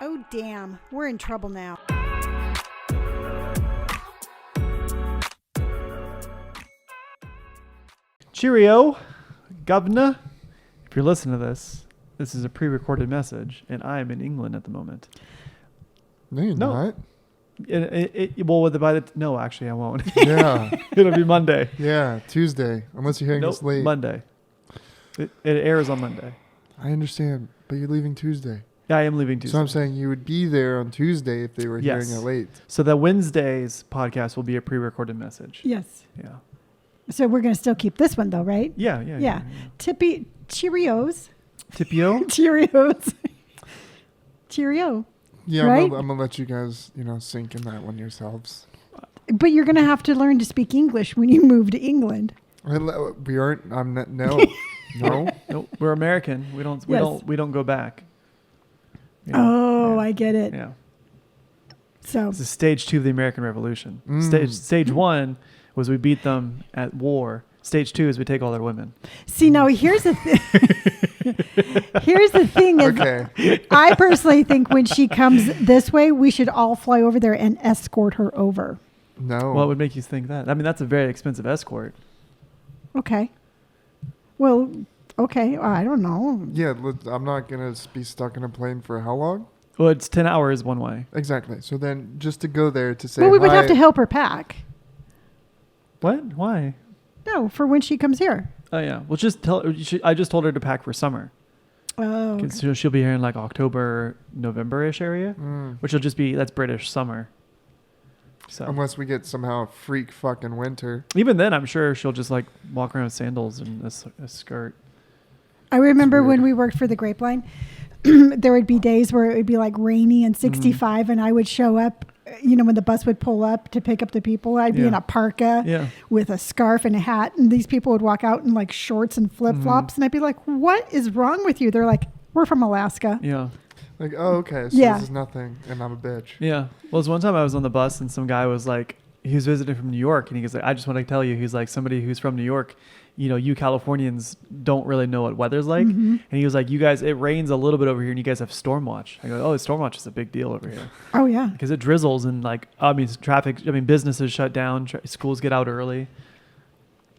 Oh, damn. We're in trouble now. Cheerio, governor. If you're listening to this, this is a pre-recorded message, and I am in England at the moment. No, you're not. No, actually, I won't. Yeah. It'll be Monday. Yeah, Tuesday. Unless you're hearing this late. Monday. It airs on Monday. I understand, but you're leaving Tuesday. Yeah, I am leaving Tuesday. So I'm saying you would be there on Tuesday if they were hearing it late. So that Wednesday's podcast will be a pre-recorded message. Yes. Yeah. So we're going to still keep this one, though, right? Yeah. Cheerios. Tipio? Cheerios. Cheerio. Yeah, right? I'm going to let you guys, sink in that one yourselves. But you're going to have to learn to speak English when you move to England. We aren't. I'm not. No. No, we're American. We don't go back. I get it. Yeah. So this is stage 2 of the American Revolution. Mm. Stage 1 was we beat them at war. Stage 2 is we take all their women. See, now here's the thing. Here's the thing is, Okay. I personally think when she comes this way, we should all fly over there and escort her over. No. What would make you think that? I mean, that's a very expensive escort. Okay. Well, okay. I don't know. Yeah, I'm not going to be stuck in a plane for how long? Well, it's 10 hours one way. Exactly. So then just to go there to say Well, we would hi, have to help her pack. What? Why? No, for when she comes here. Oh, yeah. Well, just tell her. I just told her to pack for summer. Oh. Okay. So she'll be here in like October, November-ish area, which will just be, that's British summer. So Unless we get somehow freak fucking winter. even then, I'm sure she'll just like walk around with sandals and a skirt. I remember when we worked for the Grapevine, there would be days where it would be like rainy and 65, and I would show up, when the bus would pull up to pick up the people. I'd be in a parka with a scarf and a hat, and these people would walk out in like shorts and flip-flops, and I'd be like, what is wrong with you? They're like, we're from Alaska. Yeah. Like, oh, okay, so this is nothing, and I'm a bitch. Yeah. Well, this one time I was on the bus, and some guy was like, he was visiting from New York, and he was like, I just want to tell you, he's like, somebody who's from New York, you Californians don't really know what weather's like. And he was like, you guys, it rains a little bit over here, and you guys have storm watch. I go, oh, storm watch is a big deal over here. Oh, yeah. Because it drizzles, and businesses shut down, schools get out early.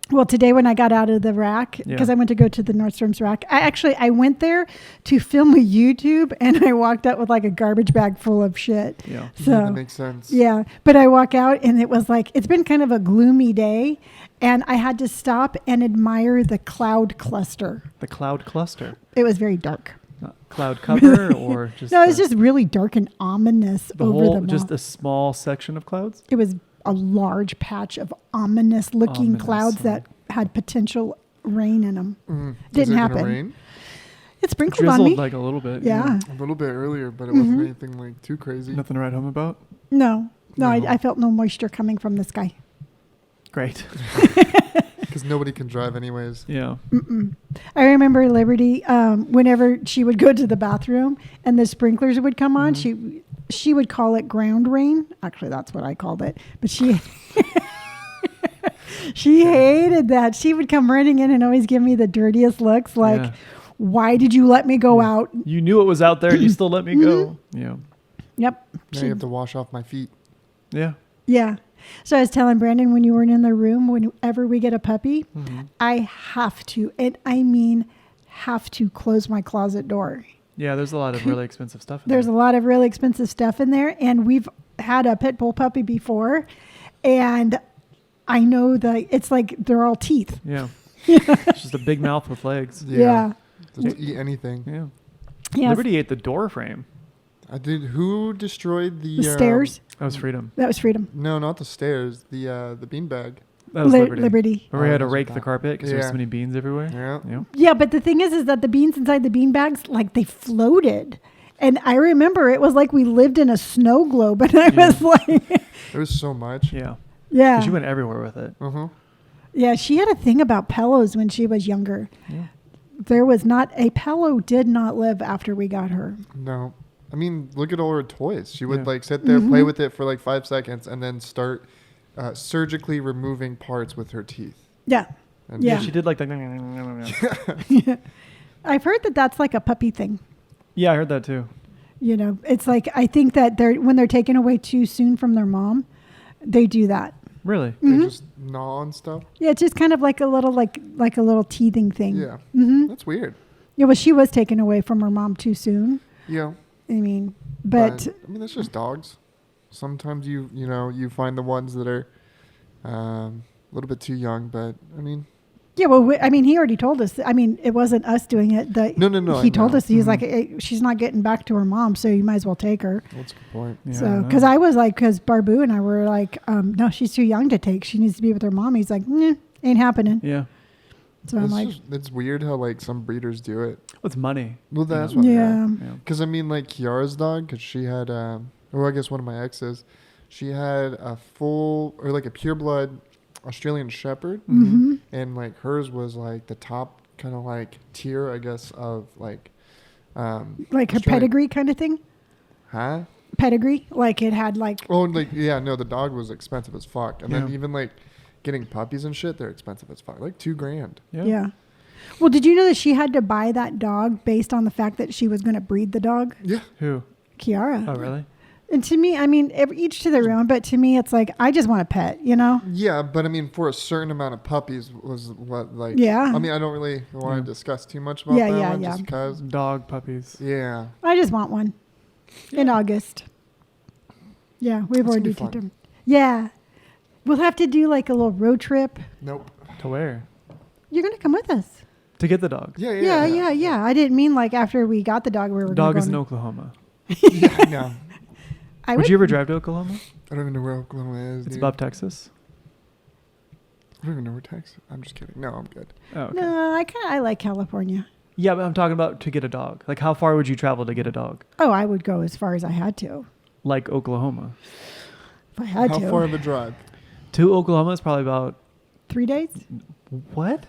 Well, today when I got out of the rack, because I went to go to the Nordstrom's rack, I went there to film a YouTube, and I walked out with like a garbage bag full of shit. Yeah. So that makes sense. Yeah. But I walk out, and it was like, it's been kind of a gloomy day, and I had to stop and admire the cloud cluster. The cloud cluster. It was very dark. Cloud cover or just... No, it was just really dark and ominous over the just a small section of clouds? It was a large patch of ominous-looking clouds that had potential rain in them. Didn't happen. Rain? It sprinkled on me. Like a little bit. Yeah. A little bit earlier, but it wasn't anything like too crazy. Nothing to write home about? No. I felt no moisture coming from the sky. Great. Because nobody can drive anyways. Yeah. I remember Liberty, whenever she would go to the bathroom and the sprinklers would come on, she would call it ground rain. Actually, that's what I called it. But she she hated that. She would come running in and always give me the dirtiest looks like, why did you let me go out? You knew it was out there and you still let me go. Yeah. Yep. Now you have to wash off my feet. Yeah. Yeah. So I was telling Brandon, when you weren't in the room, whenever we get a puppy, I have to, and I mean have to, close my closet door. Yeah, there's a lot of really expensive stuff in There's a lot of really expensive stuff in there, and we've had a pit bull puppy before, and I know it's like they're all teeth. Yeah. It's just a big mouth with legs. Yeah. Just eat anything. Yeah. Yes. Liberty ate the door frame. I did. Who destroyed the stairs? That was Freedom. That was Freedom. No, not the stairs. The beanbag. That was Liberty. Liberty. Or we had to rake the carpet because there was so many beans everywhere. Yeah. Yeah, but the thing is that the beans inside the bean bags, like they floated. And I remember it was like we lived in a snow globe, and I was like... There was so much. Yeah. Yeah. Because you went everywhere with it. Yeah, she had a thing about pillows when she was younger. Yeah. There was not... A pillow did not live after we got her. No. I mean, look at all her toys. She would like sit there, play with it for like 5 seconds, and then start surgically removing parts with her teeth. Yeah. And Yeah. She did like the... I've heard that that's like a puppy thing. Yeah, I heard that too. You know, it's like, I think that when they're taken away too soon from their mom, they do that. Really? They just gnaw and stuff. Yeah, it's just kind of like a little like a little teething thing. Yeah, that's weird. Yeah, well, she was taken away from her mom too soon. Yeah, I mean, but I mean that's just dogs. Sometimes you find the ones that are a little bit too young, but I mean. Yeah, well, he already told us. I mean, it wasn't us doing it. No. He told us, he's like, hey, she's not getting back to her mom, so you might as well take her. That's a good point. Yeah, So, because I was like, because Barbu and I were like, no, she's too young to take. She needs to be with her mom. He's like, nah, ain't happening. Yeah. So I'm like, it's weird how like some breeders do it. What's money? Well, that's what. yeah. Because I mean, like Kiara's dog, because she had, I guess one of my exes, she had a pureblood Australian Shepherd, and like hers was like the top kind of like tier, I guess, of like her pedigree kind of thing. Huh? Pedigree, like it had like. Oh, like the dog was expensive as fuck, and then even like getting puppies and shit, they're expensive as fuck, like $2,000. Yeah. Well, did you know that she had to buy that dog based on the fact that she was going to breed the dog? Yeah. Who? Kiara. Oh, really? And to me, I mean, each to their own, but to me, it's like, I just want a pet, you know? Yeah, but I mean, for a certain amount of puppies was what, like... Yeah. I mean, I don't really want to discuss too much about that one just because... Dog puppies. Yeah. I just want one in August. Yeah, we've already took them. Yeah. We'll have to do like a little road trip. Nope. To where? You're going to come with us. To get the dog. Yeah. I didn't mean like after we got the dog, we were going to go. Dog is in Oklahoma. Yeah, no. Would you ever drive to Oklahoma? I don't even know where Oklahoma is. It's above Texas. I don't even know where Texas. I'm just kidding. No, I'm good. Oh, okay. No, I like California. Yeah, but I'm talking about to get a dog. Like, how far would you travel to get a dog? Oh, I would go as far as I had to. Like Oklahoma. If I had to. How far of a drive? To Oklahoma is probably about 3 days. What?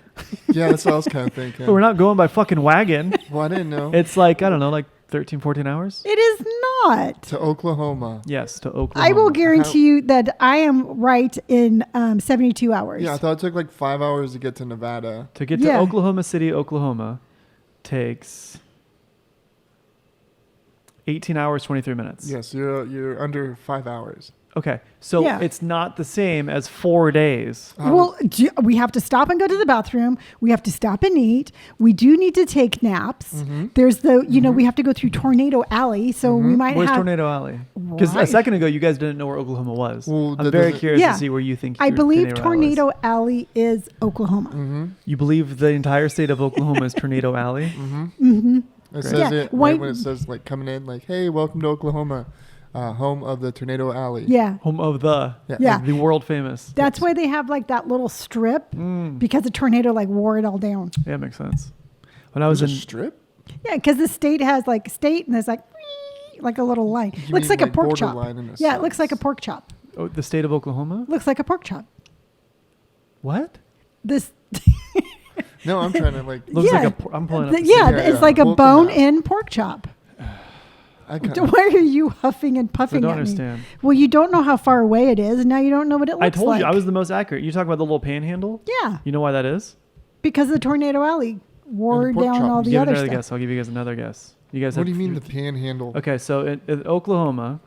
Yeah, that's what I was kind of thinking. But we're not going by fucking wagon. Well, I didn't know. It's like, I don't know, like 13, 14 hours. It is not. To Oklahoma. Yes, to Oklahoma. I will guarantee you that I am right in 72 hours. Yeah, I thought it took like 5 hours to get to Nevada. To get to Oklahoma City, Oklahoma takes 18 hours, 23 minutes. Yes, you're under 5 hours. Okay, so it's not the same as 4 days. Well, we have to stop and go to the bathroom. We have to stop and eat. We do need to take naps. Mm-hmm. There's we have to go through Tornado Alley, so we might Where's have... Tornado Alley? Because a second ago, you guys didn't know where Oklahoma was. Well, I'm very curious to see where you think I believe Tornado Alley is Oklahoma. Mm-hmm. You believe the entire state of Oklahoma is Tornado Alley? Mm-hmm. Mm-hmm. It says it right when it says like coming in, like, hey, welcome to Oklahoma. Home of the Tornado Alley. Yeah. Home of the the world famous. That's why they have like that little strip because the tornado like wore it all down. Yeah, it makes sense. When I was in strip? Yeah, because the state has like state and there's like a little line. Looks like a pork chop. Yeah, it looks like a pork chop. Oh, the state of Oklahoma? Looks like a pork chop. What? This No, I'm trying to like looks like I'm pulling up. It's like a bone-in pork chop. Why are you huffing and puffing I don't at understand. me? Well, you don't know how far away it is, and now you don't know what it looks like. I told you I was the most accurate. You talk about the little panhandle? Yeah. You know why that is? Because the Tornado Alley wore down all the other stuff. Guess. I'll give you guys another guess. You guys. What do you mean the panhandle? Okay, so in Oklahoma.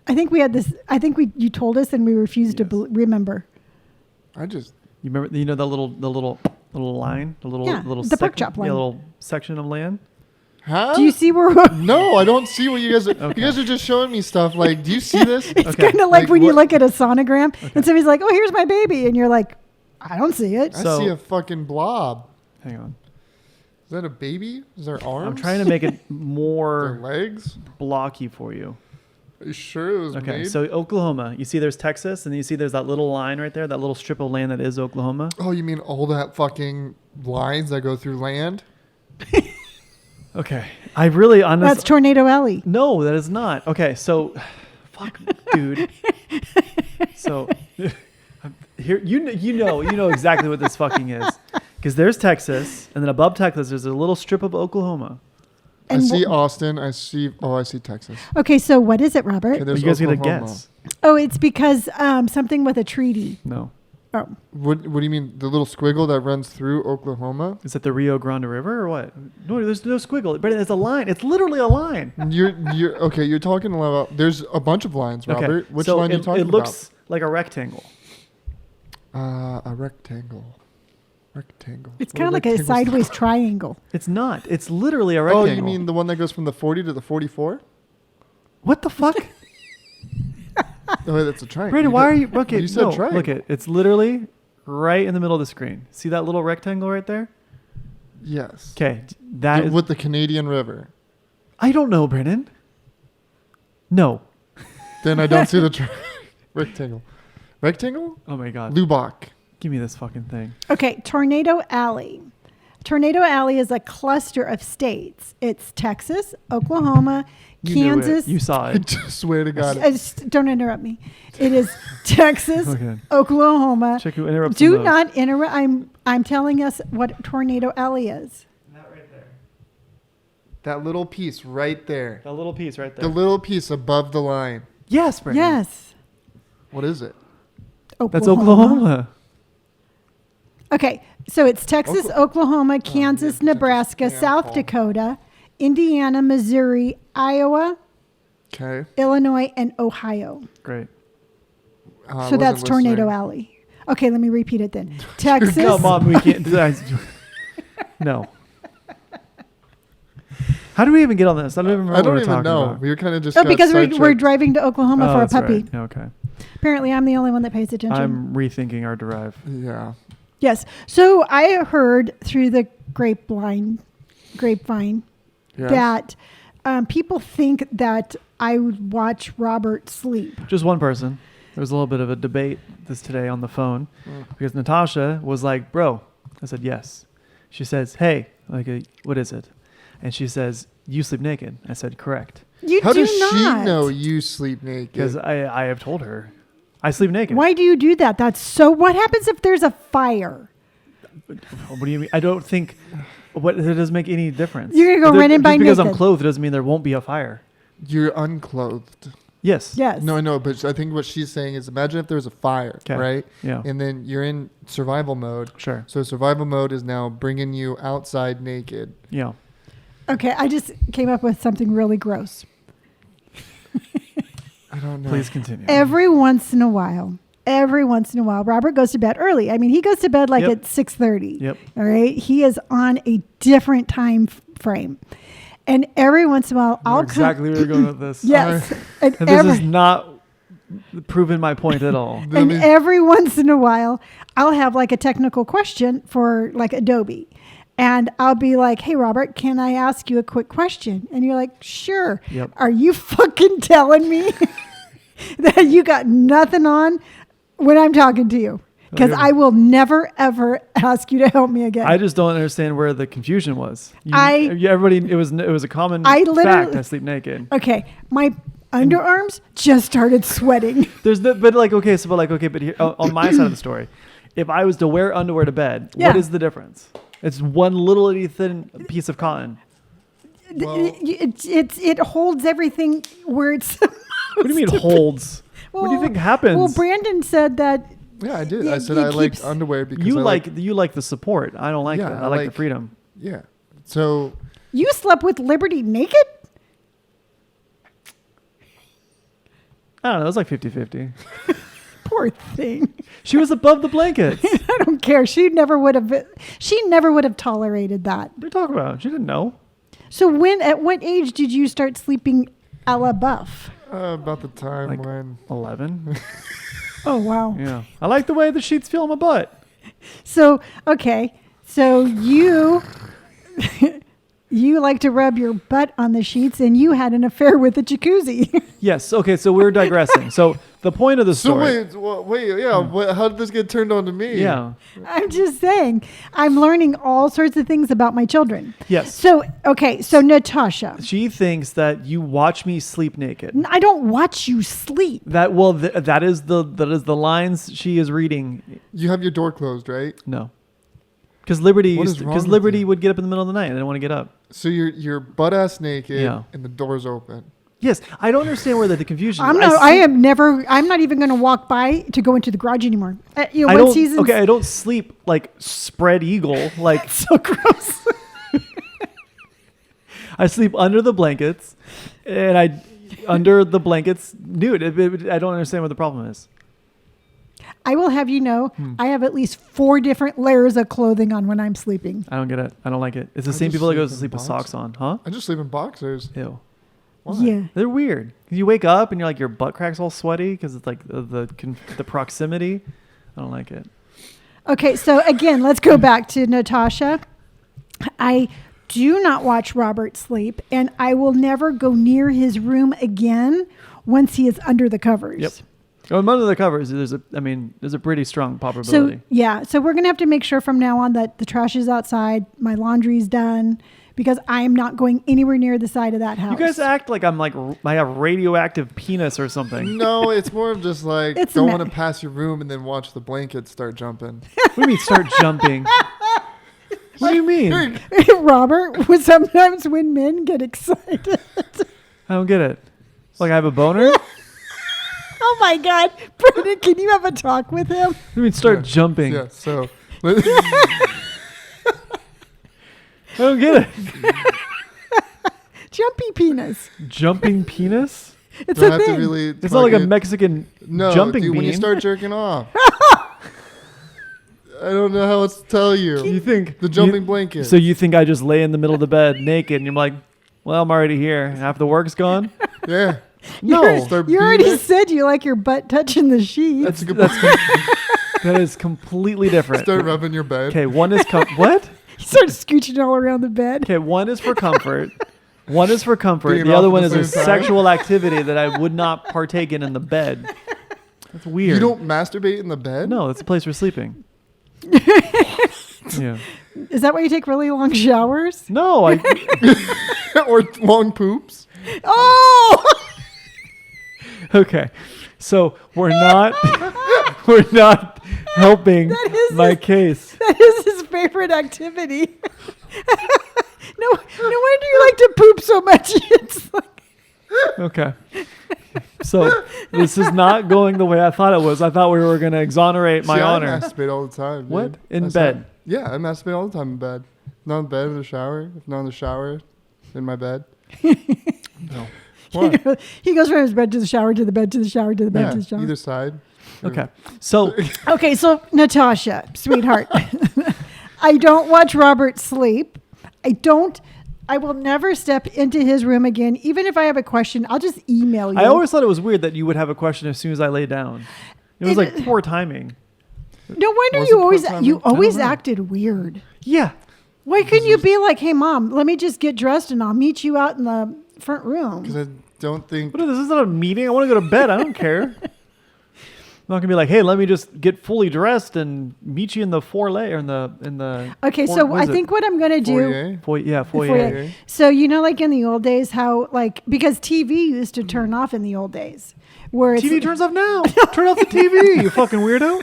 I think we had this. I think you told us, and we refused to remember. You remember? You know the little line, the pork chop line, little section of land. Huh? Do you see where? No, I don't see what you guys are. Okay. You guys are just showing me stuff. Like, do you see this? It's kind of like when you look at a sonogram and somebody's like, "Oh, here's my baby," and you're like, "I don't see it." I see a fucking blob. Hang on. Is that a baby? Is there arms? I'm trying to make it more legs blocky for you. Are you sure it was made? So Oklahoma. You see, there's Texas, and then you see there's that little line right there, that little strip of land that is Oklahoma. Oh, you mean all that fucking lines that go through land? Okay. I really honestly... That's Tornado Alley. No, that is not. Okay, so... Fuck, dude. So, here you know exactly what this fucking is. Because there's Texas, and then above Texas, there's a little strip of Oklahoma. And I see Austin. I see Texas. Okay, so what is it, Robert? You guys get a guess. Oh, it's because something with a treaty. No. Oh. What do you mean? The little squiggle that runs through Oklahoma? Is that the Rio Grande River or what? No, there's no squiggle. But it's a line. It's literally a line. You're okay. You're talking about. There's a bunch of lines, Robert. Okay. Which so line are you talking about? It looks like a rectangle. A rectangle. Rectangle. It's kind of like a sideways triangle. It's not. It's literally a rectangle. Oh, you mean the one that goes from the 40 to the 44? What the fuck? Oh, that's a triangle. Brandon, why are you... Okay, you said triangle. Look it. It's literally right in the middle of the screen. See that little rectangle right there? Yes. Okay. That is... With the Canadian River. I don't know, Brandon. No. Then I don't see the rectangle. Rectangle? Oh my God. Lubbock. Give me this fucking thing. Okay, Tornado Alley. Tornado Alley is a cluster of states. It's Texas, Oklahoma, Kansas. You saw I it. just swear to God. Don't interrupt me. It is Texas, Okay. Oklahoma. Check who interrupts. Do not interrupt. I'm telling us what Tornado Alley is. Not right there. That little piece right there. That little piece right there. The little piece above the line. Yes, Brandon. Yes. What is it? That's Oklahoma. Okay, so it's Texas, Oklahoma, Kansas, yeah, Nebraska, Texas. South Dakota, Indiana, Missouri, Iowa, Okay. Illinois, and Ohio. Great. So that's Tornado Alley. Okay, let me repeat it then. Texas. Come on, we can't do that. No. How do we even get on this? I don't even remember what we're talking about. We were kind of just. Oh, because we're driving to Oklahoma for a that's puppy. right. Okay. Apparently, I'm the only one that pays attention. I'm rethinking our drive. Yeah. Yes. So I heard through the grapevine Yes. that people think that I would watch Robert sleep. Just one person. There was a little bit of a debate today on the phone because Natasha was like, "Bro," I said, "Yes." She says, "Hey, what is it?" And she says, "You sleep naked." I said, "Correct." How do does not. she know you sleep naked? Because I have told her I sleep naked. Why do you do that? That's so. What happens if there's a fire? What do you mean? I don't think it doesn't make any difference. You're gonna go run and buy because I'm naked. clothed, it doesn't mean there won't be a fire. You're unclothed. Yes. Yes. No, I know, but I think what she's saying is imagine if there's a fire, 'Kay. right? Yeah. And then you're in survival mode. Sure. So survival mode is now bringing you outside naked. Yeah. Okay, I just came up with something really gross. I don't know. Please continue. Every once in a while, Robert goes to bed early. I mean, he goes to bed like at 6:30. Yep. All right. He is on a different time frame. And every once in a while, I'll exactly where you're going with this. Yes. And This is not proving my point at all. and every once in a while, I'll have like a technical question for like Adobe. And I'll be like, "Hey, Robert, can I ask you a quick question?" And you're like, "Sure." Yep. Are you fucking telling me that you got nothing on when I'm talking to you? Because I will never, ever ask you to help me again. I just don't understand where the confusion was. It was a common fact. I sleep naked. Okay, my underarms just started sweating. But here, on my side of the story, if I was to wear underwear to bed, what is the difference? It's one little itty thin piece of cotton. Well, It holds everything where it's supposed What do you mean holds? What do you think happens? Well, Brandon said that. yeah, I did. Yeah, I said it I liked keeps- underwear because you like the support. I don't like Yeah, that. I I like the like- freedom. Yeah. So You slept with Liberty naked? I don't know. It was like 50-50. Poor thing. She was above the blankets. I don't care. She never would have tolerated that. What are you talking about? She didn't know. So at what age did you start sleeping a la buff? about the time Like- when 11. Oh, wow. Yeah. I like the way the sheets feel on my butt. So, okay. So you like to rub your butt on the sheets and you had an affair with the jacuzzi. Yes. Okay. So we're digressing. So the point of the story. how did this get turned on to me? Yeah. I'm just saying, I'm learning all sorts of things about my children. Yes. So, okay. So Natasha, She thinks that you watch me sleep naked. I don't watch you sleep. That is the lines she is reading. You have your door closed, right? No. Because Liberty What is wrong with Liberty you? would get up in the middle of the night and I didn't want to get up. So you're butt ass naked Yeah. and the door's open. Yes, I don't understand where the confusion is. I'm not even going to walk by to go into the garage anymore. I don't sleep like spread eagle. Like so gross. I sleep under the blankets, and under the blankets nude. I don't understand what the problem is. I will have you know, I have at least 4 different layers of clothing on when I'm sleeping. I don't get it. I don't like it. It's the same people that go to sleep with socks on, huh? I just sleep in boxers. Ew. Why? Yeah. They're weird. You wake up and you're like, your butt crack's all sweaty because it's like the proximity. I don't like it. Okay, so again, let's go back to Natasha. I do not watch Robert sleep, and I will never go near his room again once he is under the covers. Yep. Oh, under the covers, there's a pretty strong probability. So we're going to have to make sure from now on that the trash is outside, my laundry's done, because I'm not going anywhere near the side of that house. You guys act like I have radioactive penis or something. No, it's more of just like, don't want to pass your room and then watch the blankets start jumping. What do you mean start jumping? What do you mean? Robert, sometimes when men get excited. I don't get it. Like I have a boner? Oh my God. Brendan, can you have a talk with him? What do you mean start jumping? Yeah, so. I don't get it. Jumpy penis. Jumping penis? It's a thing. It's not like a Mexican jumping bean. When you start jerking off. I don't know how else to tell you. You think the jumping blanket. So you think I just lay in the middle of the bed naked and you're like, well, I'm already here. Half the work's gone? Yeah. No. You already said you like your butt touching the sheets. That's a good that is completely different. Start rubbing your bed. Okay, one is what? You start scooching all around the bed. Okay, one is for comfort. One is for comfort. Being the other one is a time. sexual activity that I would not partake in the bed. That's weird. You don't masturbate in the bed? No, it's a place for sleeping. Yeah. Is that why you take really long showers? No, or long poops? Oh! Okay. So we're not helping my case. That is his favorite activity. No wonder you like to poop so much. It's like okay. So this is not going the way I thought it was. I thought we were going to exonerate my honor. I masturbate all the time. What? Dude. In bed? Yeah, I masturbate all the time in bed. Not in bed, in the shower. If not in the shower, in my bed. No. What? He goes from his bed to the shower, to the bed, to the shower, to the bed, to the shower. Either side. Okay. So Natasha, sweetheart, I don't watch Robert sleep. I will never step into his room again. Even if I have a question, I'll just email you. I always thought it was weird that you would have a question as soon as I lay down. It was like poor timing. No wonder you always acted weird. Yeah. Why couldn't you be like, hey, Mom, let me just get dressed and I'll meet you out in the front room? Because I don't think... What is this? Is not a meeting. I want to go to bed. I don't care. I'm not gonna be like, hey, let me just get fully dressed and meet you in the foyer in the. Okay, so I think what I'm gonna do. Foyer. So like in the old days, how because TV used to turn off in the old days, where TV turns off now. Turn off the TV, you fucking weirdo.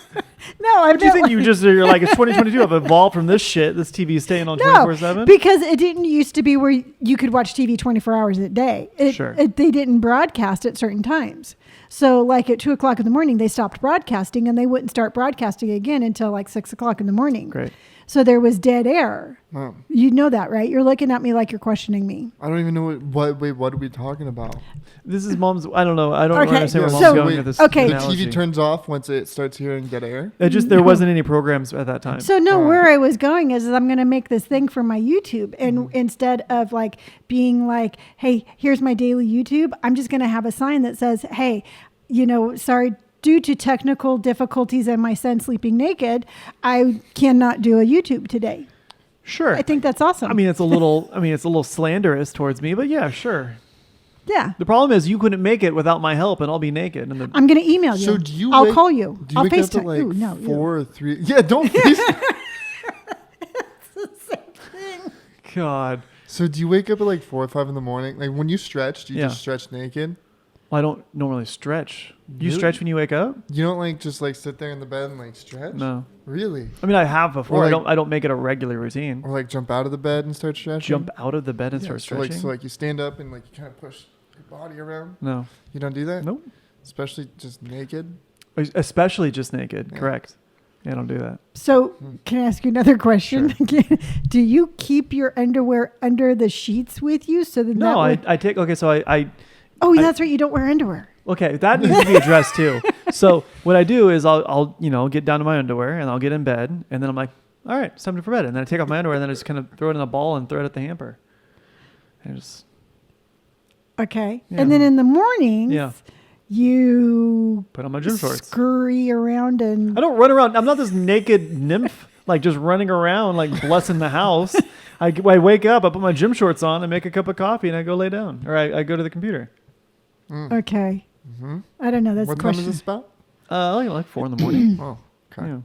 No, What do you think? You're like, it's 2022. I've evolved from this shit. This TV is staying on 24/7. Because it didn't used to be where you could watch TV 24 hours a day. They didn't broadcast at certain times. So like at 2:00 in the morning, they stopped broadcasting and they wouldn't start broadcasting again until like 6:00 in the morning. Great. So there was dead air. Oh. You know that, right? You're looking at me like you're questioning me. I don't even know what are we talking about? This is Mom's. I don't know. I don't understand where so, Mom's going with this. Okay. The TV turns off once it starts hearing dead air? There wasn't any programs at that time. So where I was going is I'm going to make this thing for my YouTube. And instead of like being like, hey, here's my daily YouTube, I'm just going to have a sign that says, hey, sorry, due to technical difficulties and my son sleeping naked, I cannot do a YouTube today. Sure. I think that's awesome. I mean, it's a little slanderous towards me, but yeah, sure. Yeah. The problem is you couldn't make it without my help, and I'll be naked. And I'm going to email you. So I'll call you. Do you I'll wake FaceTime. up at like no, 4 or 3? Yeah, don't FaceTime. It's the same thing. God. So do you wake up at like 4 or 5 in the morning? Like when you stretch, do you just stretch naked? Well, I don't normally stretch. You Really? stretch when you wake up? You don't just sit there in the bed and stretch? No. Really? I mean, I have before. Or I don't make it a regular routine. Or jump out of the bed and start stretching? Jump out of the bed and start stretching. So you stand up and you kind of push your body around? No. You don't do that? Nope. Especially just naked? Especially just naked. Yeah. Correct. Yeah, I don't do that. So can I ask you another question? Sure. Do you keep your underwear under the sheets with you? So that No, that I take, okay, so I that's right. You don't wear underwear. okay, that needs to be addressed too. So what I do is I'll get down to my underwear and I'll get in bed and then I'm like, all right, it's time to for bed. And then I take off my underwear and then I just kind of throw it in a ball and throw it at the hamper. And just Okay. Yeah. And then in the mornings, Yeah. you put on my gym shorts. scurry around and I don't run around. I'm not this naked nymph like just running around like blessing the house. I wake up, I put my gym shorts on, I make a cup of coffee, and I go lay down or I go to the computer. Okay. Mm-hmm. I don't know. That's What a time question. is this about? Like 4 in the morning. Oh, okay. Yeah.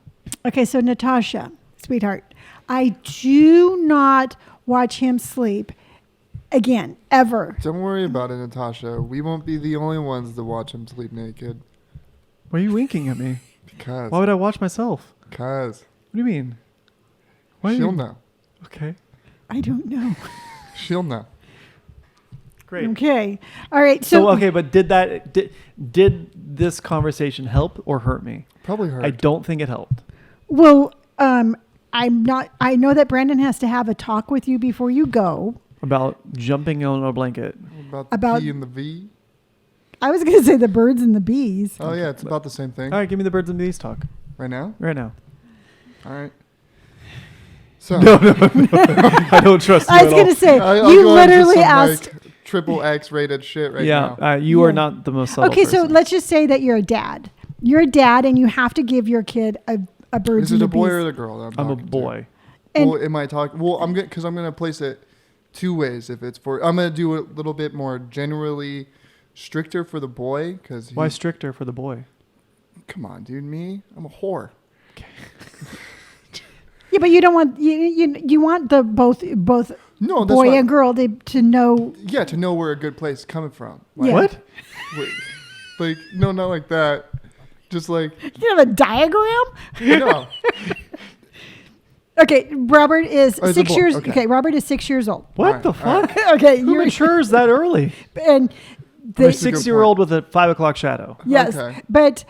Okay, so Natasha, sweetheart, I do not watch him sleep again, ever. Don't worry about it, Natasha. We won't be the only ones to watch him sleep naked. Why are you winking at me? Because. Why would I watch myself? Because. What do you mean? Why She'll know. Okay. I don't know. She'll know. Great. Okay. All right. So okay, but did this conversation help or hurt me? Probably hurt. I don't think it helped. Well, I know that Brandon has to have a talk with you before you go. About jumping on a blanket. About the About- P and the V. I was going to say the birds and the bees. Oh, yeah, it's about the same thing. All right, give me the birds and bees talk Right now? right now. All right. So, No, I don't trust you I was at going to all. say, I'll you go into literally some, asked. like, triple X rated shit right Yeah, now. you Yeah. are not the most subtle Okay, so person. let's just say that you're a dad. You're a dad, and you have to give your kid a birds Is and it the a boy bees. or the girl? That I'm a talking to? boy. And- Well, am I talking? Well, I'm because I'm gonna place it 2 ways. If it's for, I'm gonna do it a little bit more generally stricter for the boy because Why stricter for the boy? Come on, dude, I'm a whore. Yeah, but you don't want you want the both No, that's boy not, and girl to know. Yeah, to know where a good place is coming from. Yeah. What? Wait, like no, not like that. Just like You have a diagram. no. Okay, Robert is Oh, it's a 6 boy. years. Okay. Okay, Robert is 6 years old. What All the right, fuck? Okay, Who you're matures that early? and I'm they, a 6-year-old with a 5 o'clock shadow. yes, Okay. but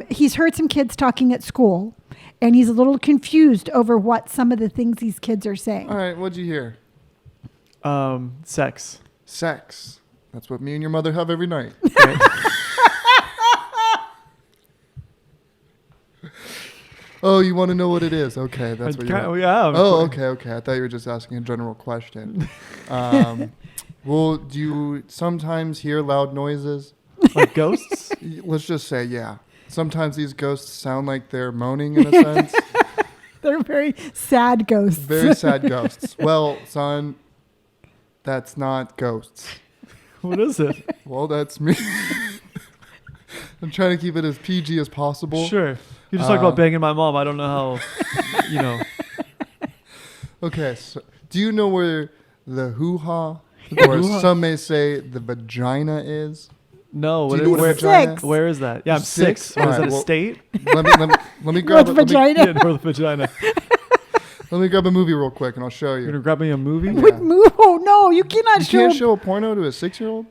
he's heard some kids talking at school, and he's a little confused over what some of the things these kids are saying. All right, what'd you hear? Sex. Sex. That's what me and your mother have every night. Right? Oh, you want to know what it is? Okay, that's what you want. Yeah. of Oh, course. okay. I thought you were just asking a general question. Well, do you sometimes hear loud noises? Like ghosts? Let's just say, yeah. Sometimes these ghosts sound like they're moaning in a sense. They're very sad ghosts. Very sad ghosts. Well, son, that's not ghosts. What is it? Well, that's me. I'm trying to keep it as PG as possible. Sure. You just talked about banging my mom. I don't know how, Okay, so do you know where the hoo-ha, The or hoo-ha? some may say the vagina is? No. Do What, you know what where, vagina? Six. where is that? Yeah, I'm 6. Six? What is Alright, that, a well- state? Let me grab North let me, vagina. Yeah, North Vagina. let me grab a movie real quick and I'll show You're going you. to grab me a movie? Yeah. What move? Oh no, you cannot You show. can't show a porno to a 6-year-old?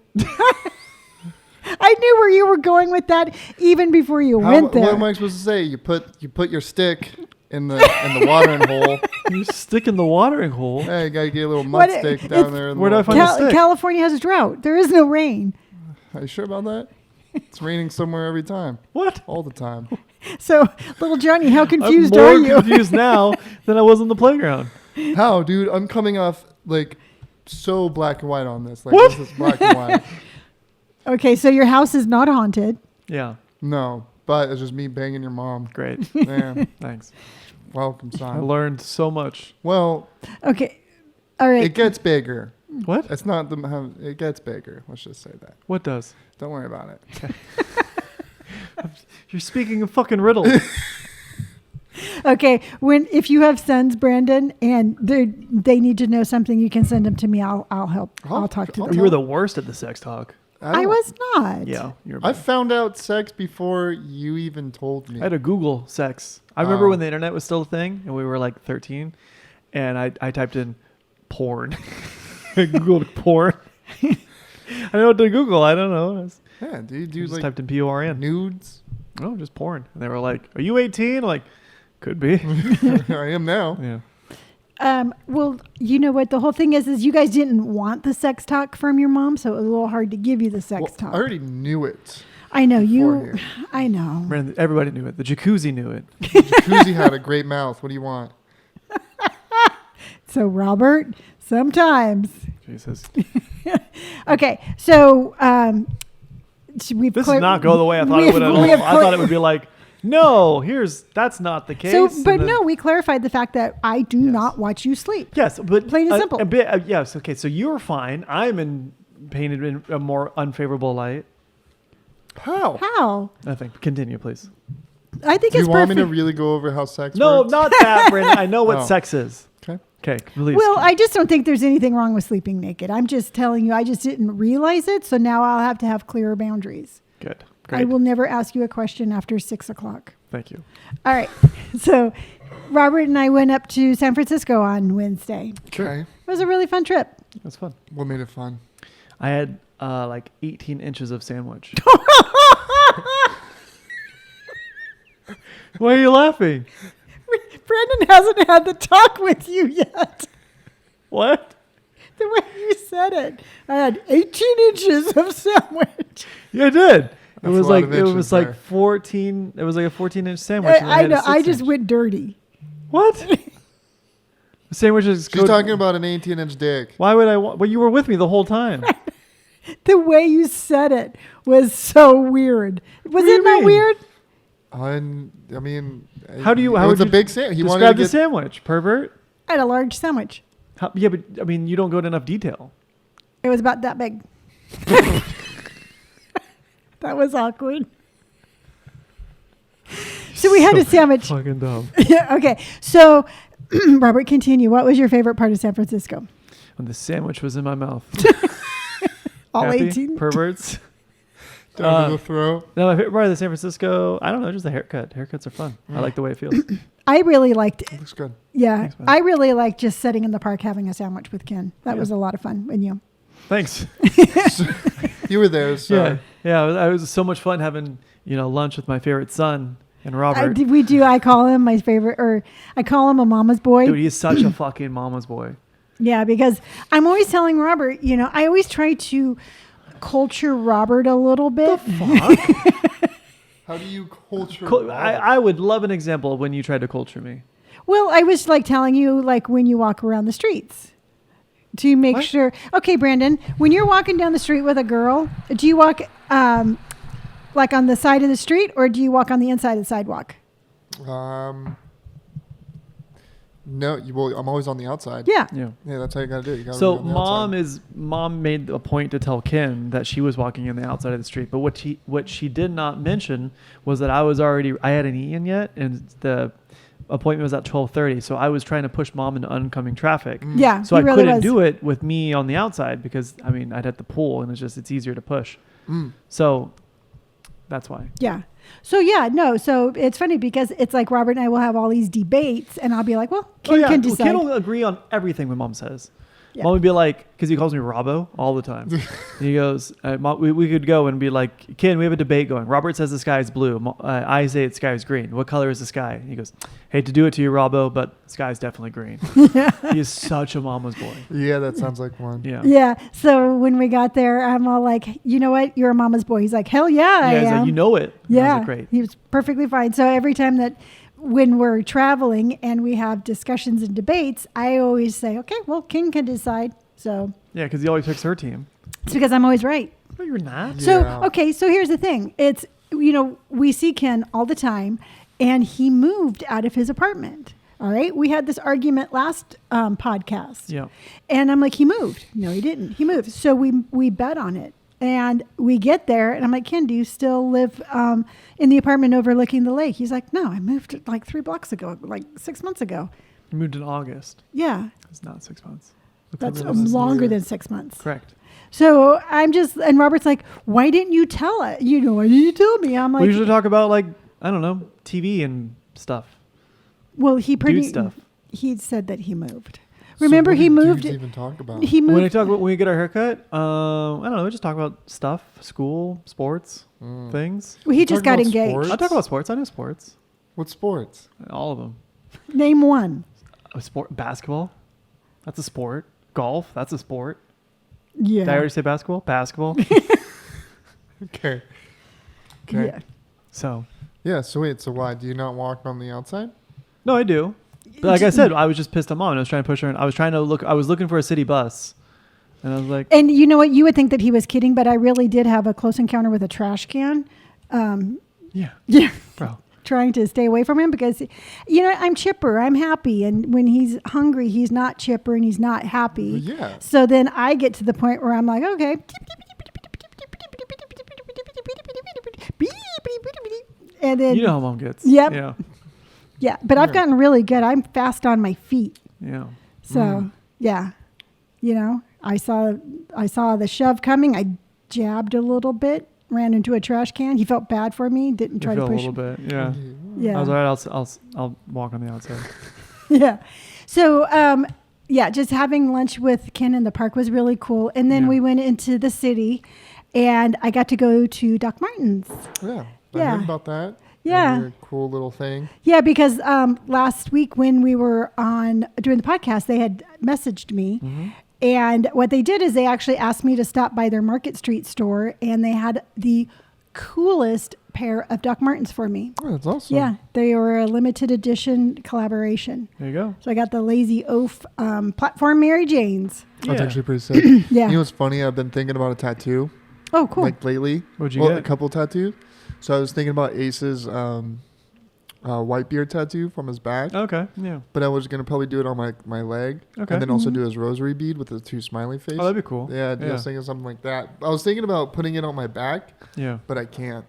I knew where you were going with that even before you went there. What am I supposed to say? You put your stick in the watering hole. You stick in the watering hole. Hey, you gotta get a little What mud stick if- down there. In Where do I the find a stick? California has a drought. There is no rain. Are you sure about that? It's raining somewhere every time, What? all the time. So, little Johnny, how I'm confused more are you? confused now than I was on the playground. How, dude? I'm coming off like so black and white on this. Like What? this is black and white. Okay, so your house is not haunted. Yeah. No, but it's just me banging your mom. Great. Yeah, Thanks. welcome, I son. learned so much. Well, Okay, all right. it gets bigger. What? It's not the. It gets bigger. Let's just say that. What does? Don't worry about it. You're speaking a fucking riddle. Okay, if you have sons, Brandon, and they need to know something, you can send them to me. I'll help. I'll talk to them. You were the worst at the sex talk. I was not. Yeah. You're I bad. found out sex before you even told me. I had to Google sex. I remember Oh. when the internet was still a thing and we were like 13 and I typed in porn. I Googled porn. I know what to Google. I don't know. Yeah, dude. Just Like typed in PORN. nudes. Oh, just porn. And they were like, "Are you 18?" I'm like, could be. I am now. Yeah. Well, you know what? The whole thing is you guys didn't want the sex talk from your mom, so it was a little hard to give you the sex talk. I already knew it. I know you. beforehand. I know. Man, everybody knew it. The jacuzzi knew it. Jacuzzi had a great mouth. What do you want? So, Robert, sometimes. Jesus. Okay, so we've This did not go the way I thought it would at all. I thought it would be like, no, that's not the case. So, but no, we clarified the fact that I do not watch you sleep. Yes, but plain and simple. Yes, okay. So you're fine. I'm painted in a more unfavorable light. How? How? Nothing. Continue, please. I think Do it's you want me perfect. to really go over how sex No, works? not that, Brandon. I know what Oh. sex is. Okay. Okay, please. Well, I just don't think there's anything wrong with sleeping naked. I'm just telling you, I just didn't realize it. So now I'll have to have clearer boundaries. Good. Great. I will never ask you a question after 6 o'clock. Thank you. All right. So Robert and I went up to San Francisco on Wednesday. Okay. It was a really fun trip. That's fun. What made it fun? I had like 18 inches of sandwich. Why are you laughing? Brandon hasn't had the talk with you yet. What? The way you said it. I had 18 inches of sandwich. Yeah, I did. It That's was a lot like of it inches was like there. 14. It was like a 14-inch sandwich. and I had a know. I 6 just inch. went dirty. What? The sandwiches. She's talking about an 18-inch dick. Why would I? Well, you were with me the whole time. The way you said it was so weird. Was do you it not mean? weird? I mean, How do you? It How was would a you big sandwich. He wanted describe to the get. sandwich, pervert? I had a large sandwich. Yeah, but I mean, you don't go into enough detail. It was about that big. That was awkward. So we had a sandwich. Fucking dumb. Yeah, okay. So, Robert, continue. What was your favorite part of San Francisco? When the sandwich was in my mouth. All Happy? 18? Perverts. Down to the throat. No, my favorite part of the San Francisco, I don't know, just the haircut. Haircuts are fun. I like the way it feels. I really liked it. Looks good. Yeah. Thanks, man. I really liked just sitting in the park having a sandwich with Ken. That Yeah. was a lot of fun. And you? Thanks. You were there, so. Yeah. Yeah. It was so much fun having, lunch with my favorite son and Robert. I call him my favorite, or I call him a mama's boy. Dude, he's such a fucking mama's boy. Yeah, because I'm always telling Robert, I always try to culture Robert a little bit. How do you culture? I would love an example of when you tried to culture me. Well, I was like telling you, like when you walk around the streets to make What? sure. Okay, Brandon, when you're walking down the street with a girl, do you walk like on the side of the street, or do you walk on the inside of the sidewalk? No, I'm always on the outside. Yeah. Yeah. Yeah, that's how you gotta do it. You gotta So be on the outside. mom made a point to tell Ken that she was walking on the outside of the street, but what she did not mention was that I hadn't eaten yet, and the appointment was at 12:30, so I was trying to push mom into oncoming traffic. Yeah. So he I really couldn't was. do it with me on the outside because I'd hit the pool, and it's easier to push. So that's why. Yeah. So yeah, no. So it's funny because it's like Robert and I will have all these debates, and I'll be like, "Well, Ken can decide." Ken will agree on everything my mom says. Yeah. Mom would be like, because he calls me Robbo all the time. And he goes, Mom, we could go and be like, Ken, we have a debate going. Robert says the sky is blue. I say the sky is green. What color is the sky? And he goes, hate to do it to you, Robbo, but the sky is definitely green. He is such a mama's boy. Yeah, that sounds like one. Yeah. Yeah. So when we got there, I'm all like, "You know what? You're a mama's boy." He's like, "Hell yeah, I He's am." like, you know it. And I was Yeah. like, great. He was perfectly fine. So every time that when we're traveling and we have discussions and debates, I always say, "Okay, well, Ken can decide." So Yeah, because he always picks her team. it's because I'm always right. No, you're not. Yeah. So, okay, so here's the thing. It's, we see Ken all the time, and he moved out of his apartment. All right. We had this argument last podcast. Yeah. And I'm like, he moved. No, he didn't. He moved. So we bet on it. And we get there, and I'm like, Ken, do you still live in the apartment overlooking the lake? He's like, no, I moved like 3 blocks ago, like 6 months ago. He moved in August. Yeah. It's not 6 months. That's this is longer weird. than 6 months. Correct. So and Robert's like, why didn't you tell it? Why didn't you tell me? I'm like, We usually talk about TV and stuff. well, he Dude stuff. he said that he moved. Remember, what he do moved. dudes even talk about? He When we moved. talk about when we get our haircut, I don't know. We just talk about stuff, school, sports, things. Well, he You just talk got about engaged. sports? I talk about sports. I know sports. What sports? All of them. Name one. A sport, basketball. That's a sport. Golf. That's a sport. Yeah. Did I already say basketball? Basketball. Okay. Okay. Yeah. So Yeah. So wait. So why do you not walk on the outside? no, I do. But like I said, I was just pissed at mom. And I was trying to push her. I was trying to look. I was looking for a city bus, and I was like, And you know what? You would think that he was kidding, but I really did have a close encounter with a trash can. yeah, Yeah. bro. Trying to stay away from him because, you know, I'm chipper. I'm happy. And when he's hungry, he's not chipper and he's not happy. Well, yeah. So then I get to the point where I'm like, okay. And then, You know how mom gets. Yep. Yeah. yeah, but I've Yeah. gotten really good. I'm fast on my feet. Yeah. So yeah, you know, I saw the shove coming. I jabbed a little bit, ran into a trash can. He felt bad for me. Didn't try to feel push. a little bit. Yeah. Yeah. I was all right. I'll walk on the outside. Yeah. So yeah, just having lunch with Ken in the park was really cool. And then Yeah. we went into the city, and I got to go to Doc Martens. Yeah. I Yeah. heard about that. Yeah. Your cool little thing. Yeah, because last week when we were on doing the podcast, they had messaged me. And what they did is they actually asked me to stop by their Market Street store, and they had the coolest pair of Doc Martens for me. Oh, that's awesome. Yeah, they were a limited edition collaboration. There you go. So I got the Lazy Oaf platform Mary Janes. That's Yeah. actually pretty sick. Yeah. You know what's funny? I've been thinking about a tattoo Oh, cool. like lately. What'd you A get? couple tattoos. So I was thinking about Ace's white beard tattoo from his back, Okay. Yeah. but I was gonna probably do it on my leg, Okay. and then also do his rosary bead with the two smiley face. Oh, that'd be cool. Yeah, I was thinking something like that. I was thinking about putting it on my back, Yeah. but I can't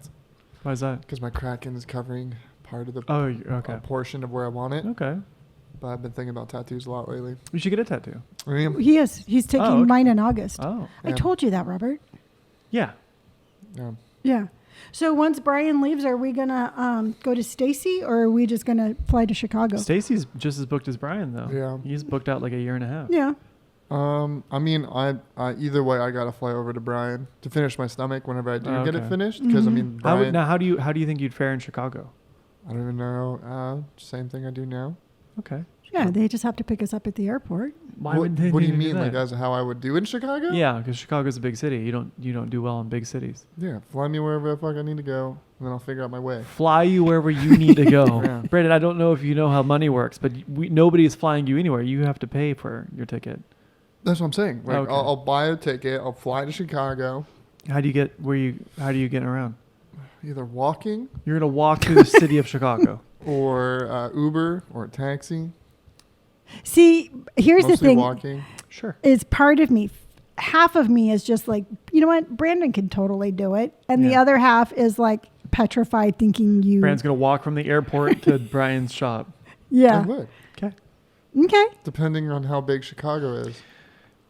Why is that? because my kraken is covering part of the Oh, okay. portion of where I want it. Okay. But I've been thinking about tattoos a lot lately. You should get a tattoo. I mean, He is. He's taking Oh, okay. mine in August. Oh. I Yeah. told you that, Robert. Yeah. yeah. Yeah. So once Brian leaves, are we gonna go to Stacy, or are we just gonna fly to Chicago? Stacy's just as booked as Brian though. Yeah. He's booked out like a year and a half. Yeah. I mean, I either way, I gotta fly over to Brian to finish my stomach whenever I do get it Okay. finished. Because I Mhm. mean, How, Brian, how do you think you'd fare in Chicago? I don't even know. Same thing I do now. Okay. Yeah. They just have to pick us up at the airport. Why what would they what do you need to mean, like that? as how I would do in Chicago? Yeah, because Chicago's a big city. You don't do well in big cities. Yeah, fly me wherever the fuck I need to go, and then I'll figure out my way. Fly you wherever you need to go. Yeah. Brandon, I don't know if you know how money works, but nobody is flying you anywhere. You have to pay for your ticket. That's what I'm saying. Like, Okay. I'll buy a ticket. I'll fly to Chicago, How do you get How do you get around? either walking You're gonna walk through the city of Chicago. or Uber or a taxi. See, here's Mostly the thing: walking. Sure. is part of me. Half of me is just like, you know what, Brandon can totally do it, and the Yeah. other half is like petrified, thinking you. Brandon's gonna walk from the airport to Brian's shop. I Yeah. would, Okay. Okay. depending on how big Chicago is.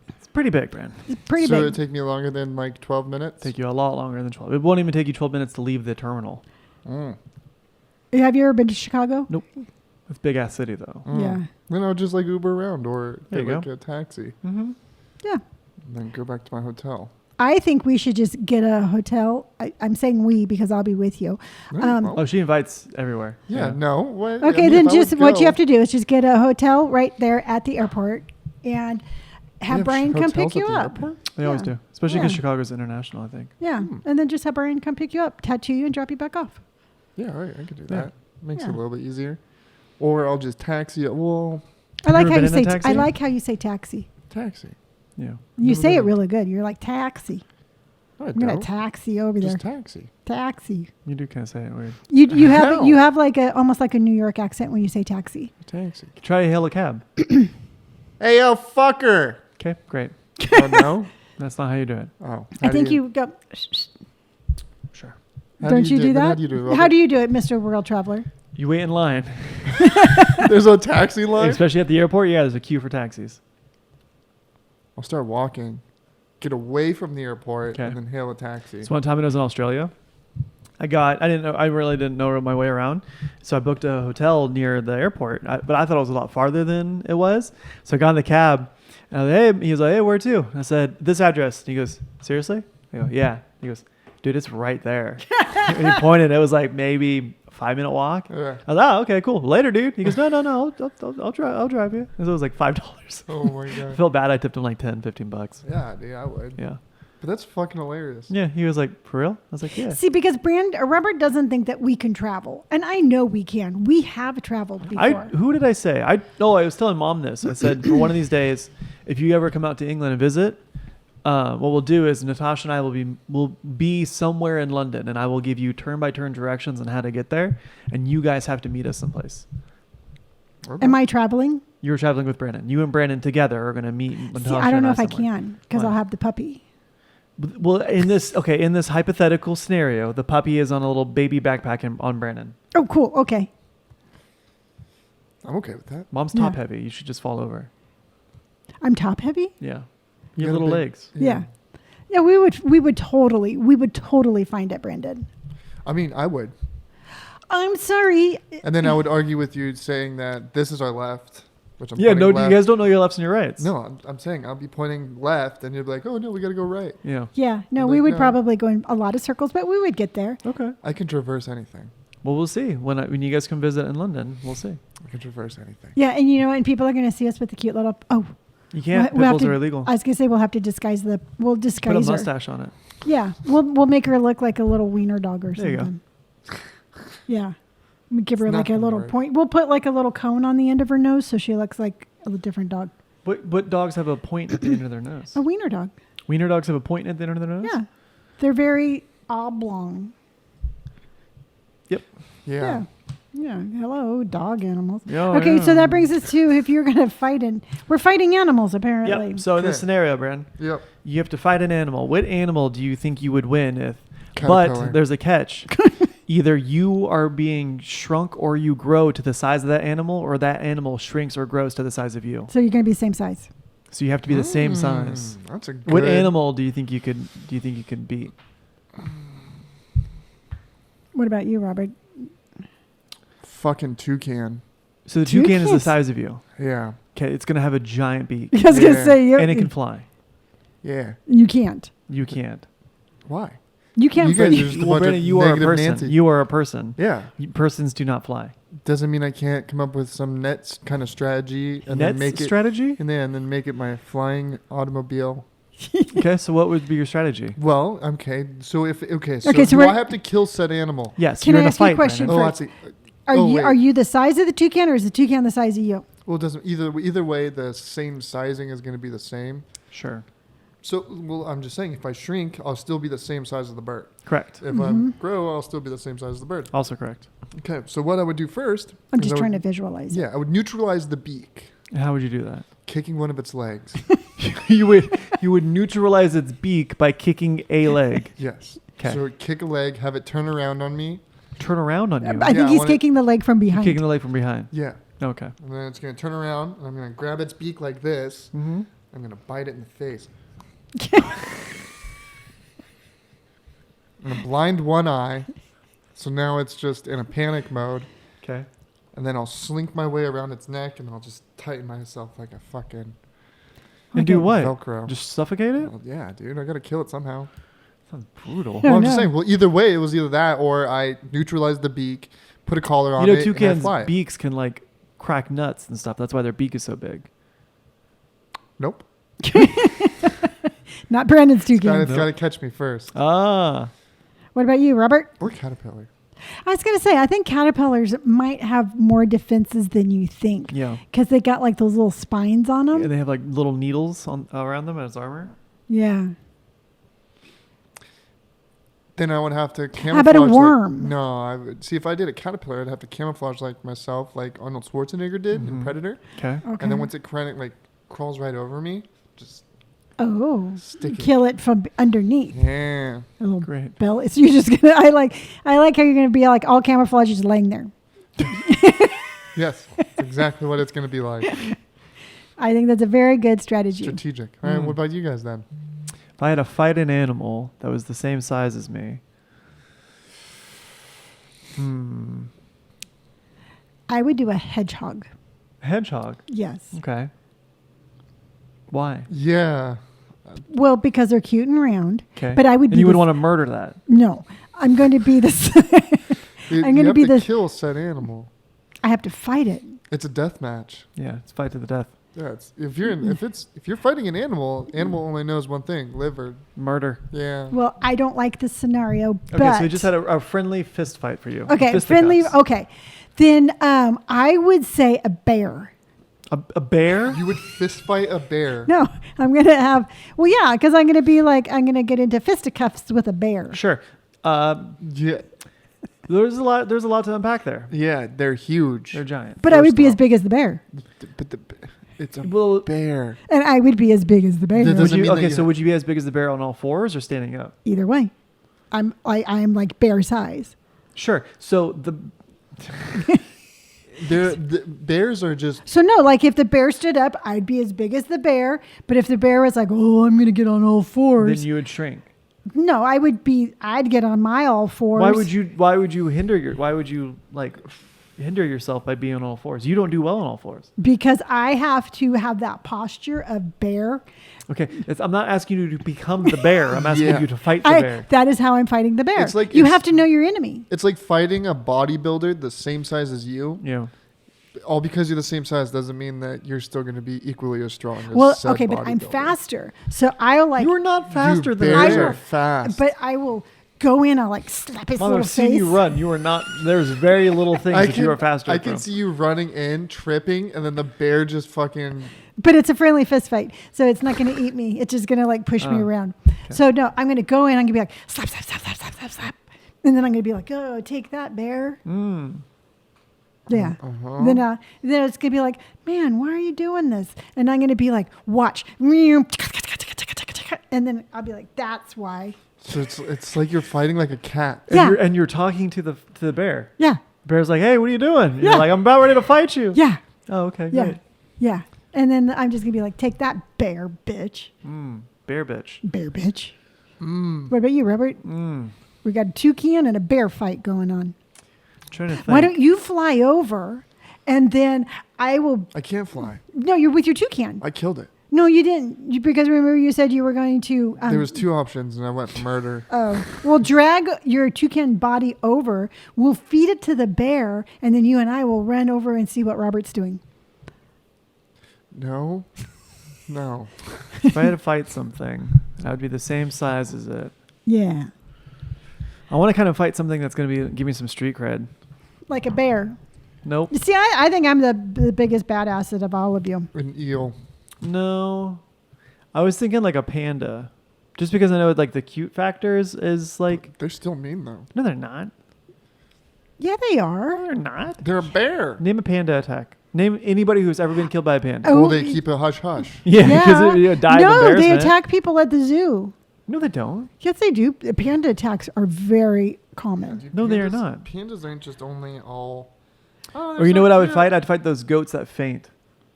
It's pretty big, Brandon. It's pretty so big. it'd take me longer than like 12 minutes. Take you a lot longer than 12. It won't even take you 12 minutes to leave the terminal. Mm. Have you ever been to Chicago? Nope. It's a big ass city though. Mm. Yeah. Then I'll just like Uber around or There get you like go. a taxi Mm-hmm. Yeah. and then go back to my hotel. I think we should just get a hotel. I'm saying we because I'll be with you. Right, Um, Oh, she invites everywhere. yeah, no. What, Okay, then just what you have to do is just get a hotel right there at the airport and have Brian come pick you up. They always Yeah. do, especially because Yeah. Chicago's international. I think. Yeah, and then just have Brian come pick you up, tattoo you, and drop you back off. Yeah, right. I could do Yeah. that. Makes it Yeah. a little bit easier. Or I'll just taxi it. Well, I like ever how you been in say. a taxi? I like how you say taxi. taxi. Yeah. You Never say it been. really good. You're like taxi. No, I I'm gonna don't. taxi over Just there. taxi. Taxi. You do kind of say it weird. You have How? you have like a almost like a New York accent when you say taxi. Taxi. Try to hail a cab. Hey, yo, fucker. Okay, great. Oh, no? That's not how you do it. Oh. I how do think you go. Sure. how Don't you do then that? How do you do it? How do you do it, Mr. World Traveler? You wait in line, There's a taxi line? especially at the airport. Yeah, there's a queue for taxis. I'll start walking, get away from the airport, Okay. and then hail a taxi. So one time I was in Australia, I really didn't know my way around. So I booked a hotel near the airport, but I thought it was a lot farther than it was. So I got in the cab and I was like, hey, he was like, hey, where to? And I said, this address. And he goes, seriously? I go, yeah. He goes, dude, it's right there. And he pointed, it was like maybe a 5-minute walk. Yeah. I was like, oh, okay, cool. Later, dude. He goes, no, I'll drive you. And so it was like $5. Oh my God. I felt bad. I tipped him like $10-15. Yeah, dude, I would. Yeah. But that's fucking hilarious. Yeah. He was like, for real? I was like, yeah. See, because Robert doesn't think that we can travel, and I know we can. We have traveled before. Who did I say? I was telling Mom this. I said, for one of these days, if you ever come out to England and visit, what we'll do is Natasha and I will be somewhere in London, and I will give you turn-by-turn directions on how to get there, and you guys have to meet us someplace. Okay. Am I traveling? You're traveling with Brandon. You and Brandon together are going to meet Natasha. See, I don't know if I somewhere. can because Why? I'll have the puppy. Well, in this hypothetical scenario, the puppy is on a little baby backpack on Brandon. Oh, cool. Okay. I'm okay with that. Mom's top heavy. You should just fall over. I'm top heavy? Yeah. You You have got a little big- legs. Yeah. Yeah, we would totally find it, Brandon. I mean, I would. I'm sorry. And then I would argue with you saying that this is our left, which I'm Yeah, pointing no, left. you guys don't know your lefts and your rights. No, I'm saying I'll be pointing left, and you'll be like, oh, no, we got to go right. Yeah. Yeah, no, Like, we would no. probably go in a lot of circles, but we would get there. Okay. I can traverse anything. Well, we'll see when you guys come visit in London. We'll see. I can traverse anything. Yeah, and and people are going to see us with the cute little. Oh, You can't. we'll have Pitbulls to- are illegal. I was going to say we'll have to disguise We'll Put a disguise her. mustache on it. Yeah, we'll make her look like a little wiener dog or There you go. something. Yeah, we give her It's like a nothing little worse. point. We'll put like a little cone on the end of her nose so she looks like a different dog. What dogs have a point at the end of their nose? A wiener dog. Wiener dogs have a point at the end of their nose? Yeah, they're very oblong. Yep. Yeah. Yeah. Hello, dog animals. Yeah, Okay, yeah. so that brings us to if you're going to we're fighting animals apparently. Yep. So in this Okay. scenario, Brandon, Yep. you have to fight an animal. What animal do you think you would win if? Caterpillar. But there's a catch. Either you are being shrunk or you grow to the size of that animal, or that animal shrinks or grows to the size of you. So you're going to be the same size. So you have to be the same size. That's a good. What animal do you think you could beat? What about you, Robert? Fucking toucan. So the toucan is the Toucans. size of you. Yeah. Okay, it's gonna have a giant beak I was going to Yeah. say and it can fly. Yeah. you can't. You can't. Why? You can't. You guys fly. are just a Well, bunch Brandon, of you are a negative person. Nancy. You are a person. Yeah. Persons do not fly. Doesn't mean I can't come up with some net kind of strategy and then Nets make it strategy? and then make it my flying automobile. Okay, so what would be your strategy? Well, okay. So so so do we're- I have to kill said animal? Yes, Can you're I in a ask you a fight, question Brandon. Oh, I first? see. Are wait. you the size of the toucan or is the toucan the size of you? Well, it doesn't either way. The same sizing is going to be the same. Sure. So, well, I'm just saying, if I shrink, I'll still be the same size as the bird. Correct. If I grow, I'll still be the same size as the bird. Also correct. Okay. So what I would do first? I'm is just I trying to would- visualize it. Yeah, I would neutralize the beak, And how would you do that? kicking one of its legs. you would neutralize its beak by kicking a leg. Yes. 'Kay. So kick a leg, have it turn around on me. Turn around on you. I Yeah, think I he's wanna- kicking the leg from You're behind. kicking the leg from behind. Yeah. Okay. And then it's going to turn around, and I'm going to grab its beak like this. Mm-hmm. I'm going to bite it in the face. I'm going to blind one eye. So now it's just in a panic mode. Okay. And then I'll slink my way around its neck, and I'll just tighten myself like a fucking And do what? Velcro. Just suffocate it? Well, yeah, dude. I got to kill it somehow. Sounds brutal. Yeah. Well, I'm just no. saying. Well, either way, it was either that or I neutralized the beak, put a collar on You know, it, and I toucans' fly. beaks can like crack nuts and stuff. That's why their beak is so big. Nope. Not Brandon's It's toucan. got to catch me first. Ah. What about you, Robert? Or caterpillar. I was going to say, I think caterpillars might have more defenses than you think. Yeah. Because they got like those little spines on them. Yeah, they have like little needles around them as armor. Yeah. Then I would have to camouflage. How about a worm? No, I would see if I did a caterpillar, I'd have to camouflage like myself, like Arnold Schwarzenegger did in Mhm. Predator. Okay. Okay. And then once it kind of like crawls right over me, just stick it. Kill it from underneath. Yeah. A little Great. belly. So you're just gonna. I like how you're gonna be like all camouflage, just laying there. Yes, that's exactly what it's going to be like. I think that's a very good strategy. Strategic. All right, Mm. what about you guys then? If I had to fight an animal that was the same size as me, I would do a hedgehog. Hedgehog. Yes. Okay. Why? Yeah. Well, because they're cute and round. Okay. But I would. And you would want to murder that. No, I'm going to be this. I'm going to be You have the. to kill said animal. I have to fight it. It's a death match. Yeah, it's fight to the death. Yeah, if you're fighting an animal only knows one thing: live or Murder. yeah. Well, I don't like this scenario. But Okay, so we just had a friendly fist fight for you. Okay, friendly. Okay, then I would say a bear. A bear? You would fist fight a bear. No, I'm gonna have. Well, yeah, because I'm gonna get into fisticuffs with a bear. Sure. Yeah. There's a lot to unpack there. Yeah, they're huge. They're giant. But I would be as big as the bear, But it's a Well, bear. and I would be as big as the bear. That doesn't mean that so would you be as big as the bear on all fours or standing up? Either way, I'm like bear size. Sure. So the The bears are just. So no, like if the bear stood up, I'd be as big as the bear. But if the bear was like, oh, I'm gonna get on all fours, then you would shrink. no, I'd get on my all fours. Why would you hinder yourself by being on all fours? You don't do well on all fours. Because I have to have that posture of bear. Okay, I'm not asking you to become the bear. I'm asking you to fight the bear. That is how I'm fighting the bear. It's like you have to know your enemy. It's like fighting a bodybuilder the same size as you. Yeah. All because you're the same size doesn't mean that you're still going to be equally as strong as Well, said okay, but I'm bodybuilder. faster. So I'll like. You're not faster You than bears I are am. fast. But I will go in. I'll like slap his Mother, little I've seen face. you run. You are not. There's very little things that you are faster. I can see you running in, tripping, and then the bear just fucking. But it's a friendly fist fight, so it's not going to eat me. It's just going to like push me around. Okay. So no, I'm going to go in. I'm going to be like slap, slap, slap, slap, slap, slap, slap, and then I'm going to be like, oh, take that, bear. Yeah. Uh-huh. Then it's going to be like, man, why are you doing this? And I'm going to be like, watch. And then I'll be like, that's why. So it's like you're fighting like a cat. And you're talking to the bear. Yeah. Bear's like, hey, what are you doing? Yeah. You're like, I'm about ready to fight you. Yeah. Oh, okay, Yeah. great. Yeah. And then I'm just going to be like, take that, bear bitch. Bear bitch. Bear bitch. What about you, Robert? We got a toucan and a bear fight going on. Trying to think. Why don't you fly over and then I will. I can't fly. No, you're with your toucan. I killed it. No, you didn't. Because remember you said you were going to. There was two options, and I went for murder. Oh, well, drag your toucan body over. We'll feed it to the bear, and then you and I will run over and see what Robert's doing. No. If I had to fight something, I would be the same size as it. Yeah. I want to kind of fight something that's going to give me some street cred. Like a bear. Nope. You see, I think I'm the biggest badass of all of you. An eel. No. I was thinking like a panda. Just because I know like the cute factor is like... They're still mean, though. No, they're not. Yeah, they No, are. they're not. They're a bear. Name a panda attack. Name anybody who's ever been killed by a panda. Oh, Well, they keep it hush-hush. Yeah, because it died of No, they embarrassment. attack people at the zoo. No, they don't. Yes, they do. The panda attacks are very common. No, they are not. Pandas aren't just only all... Or you know what I would fight? I'd fight those goats that faint.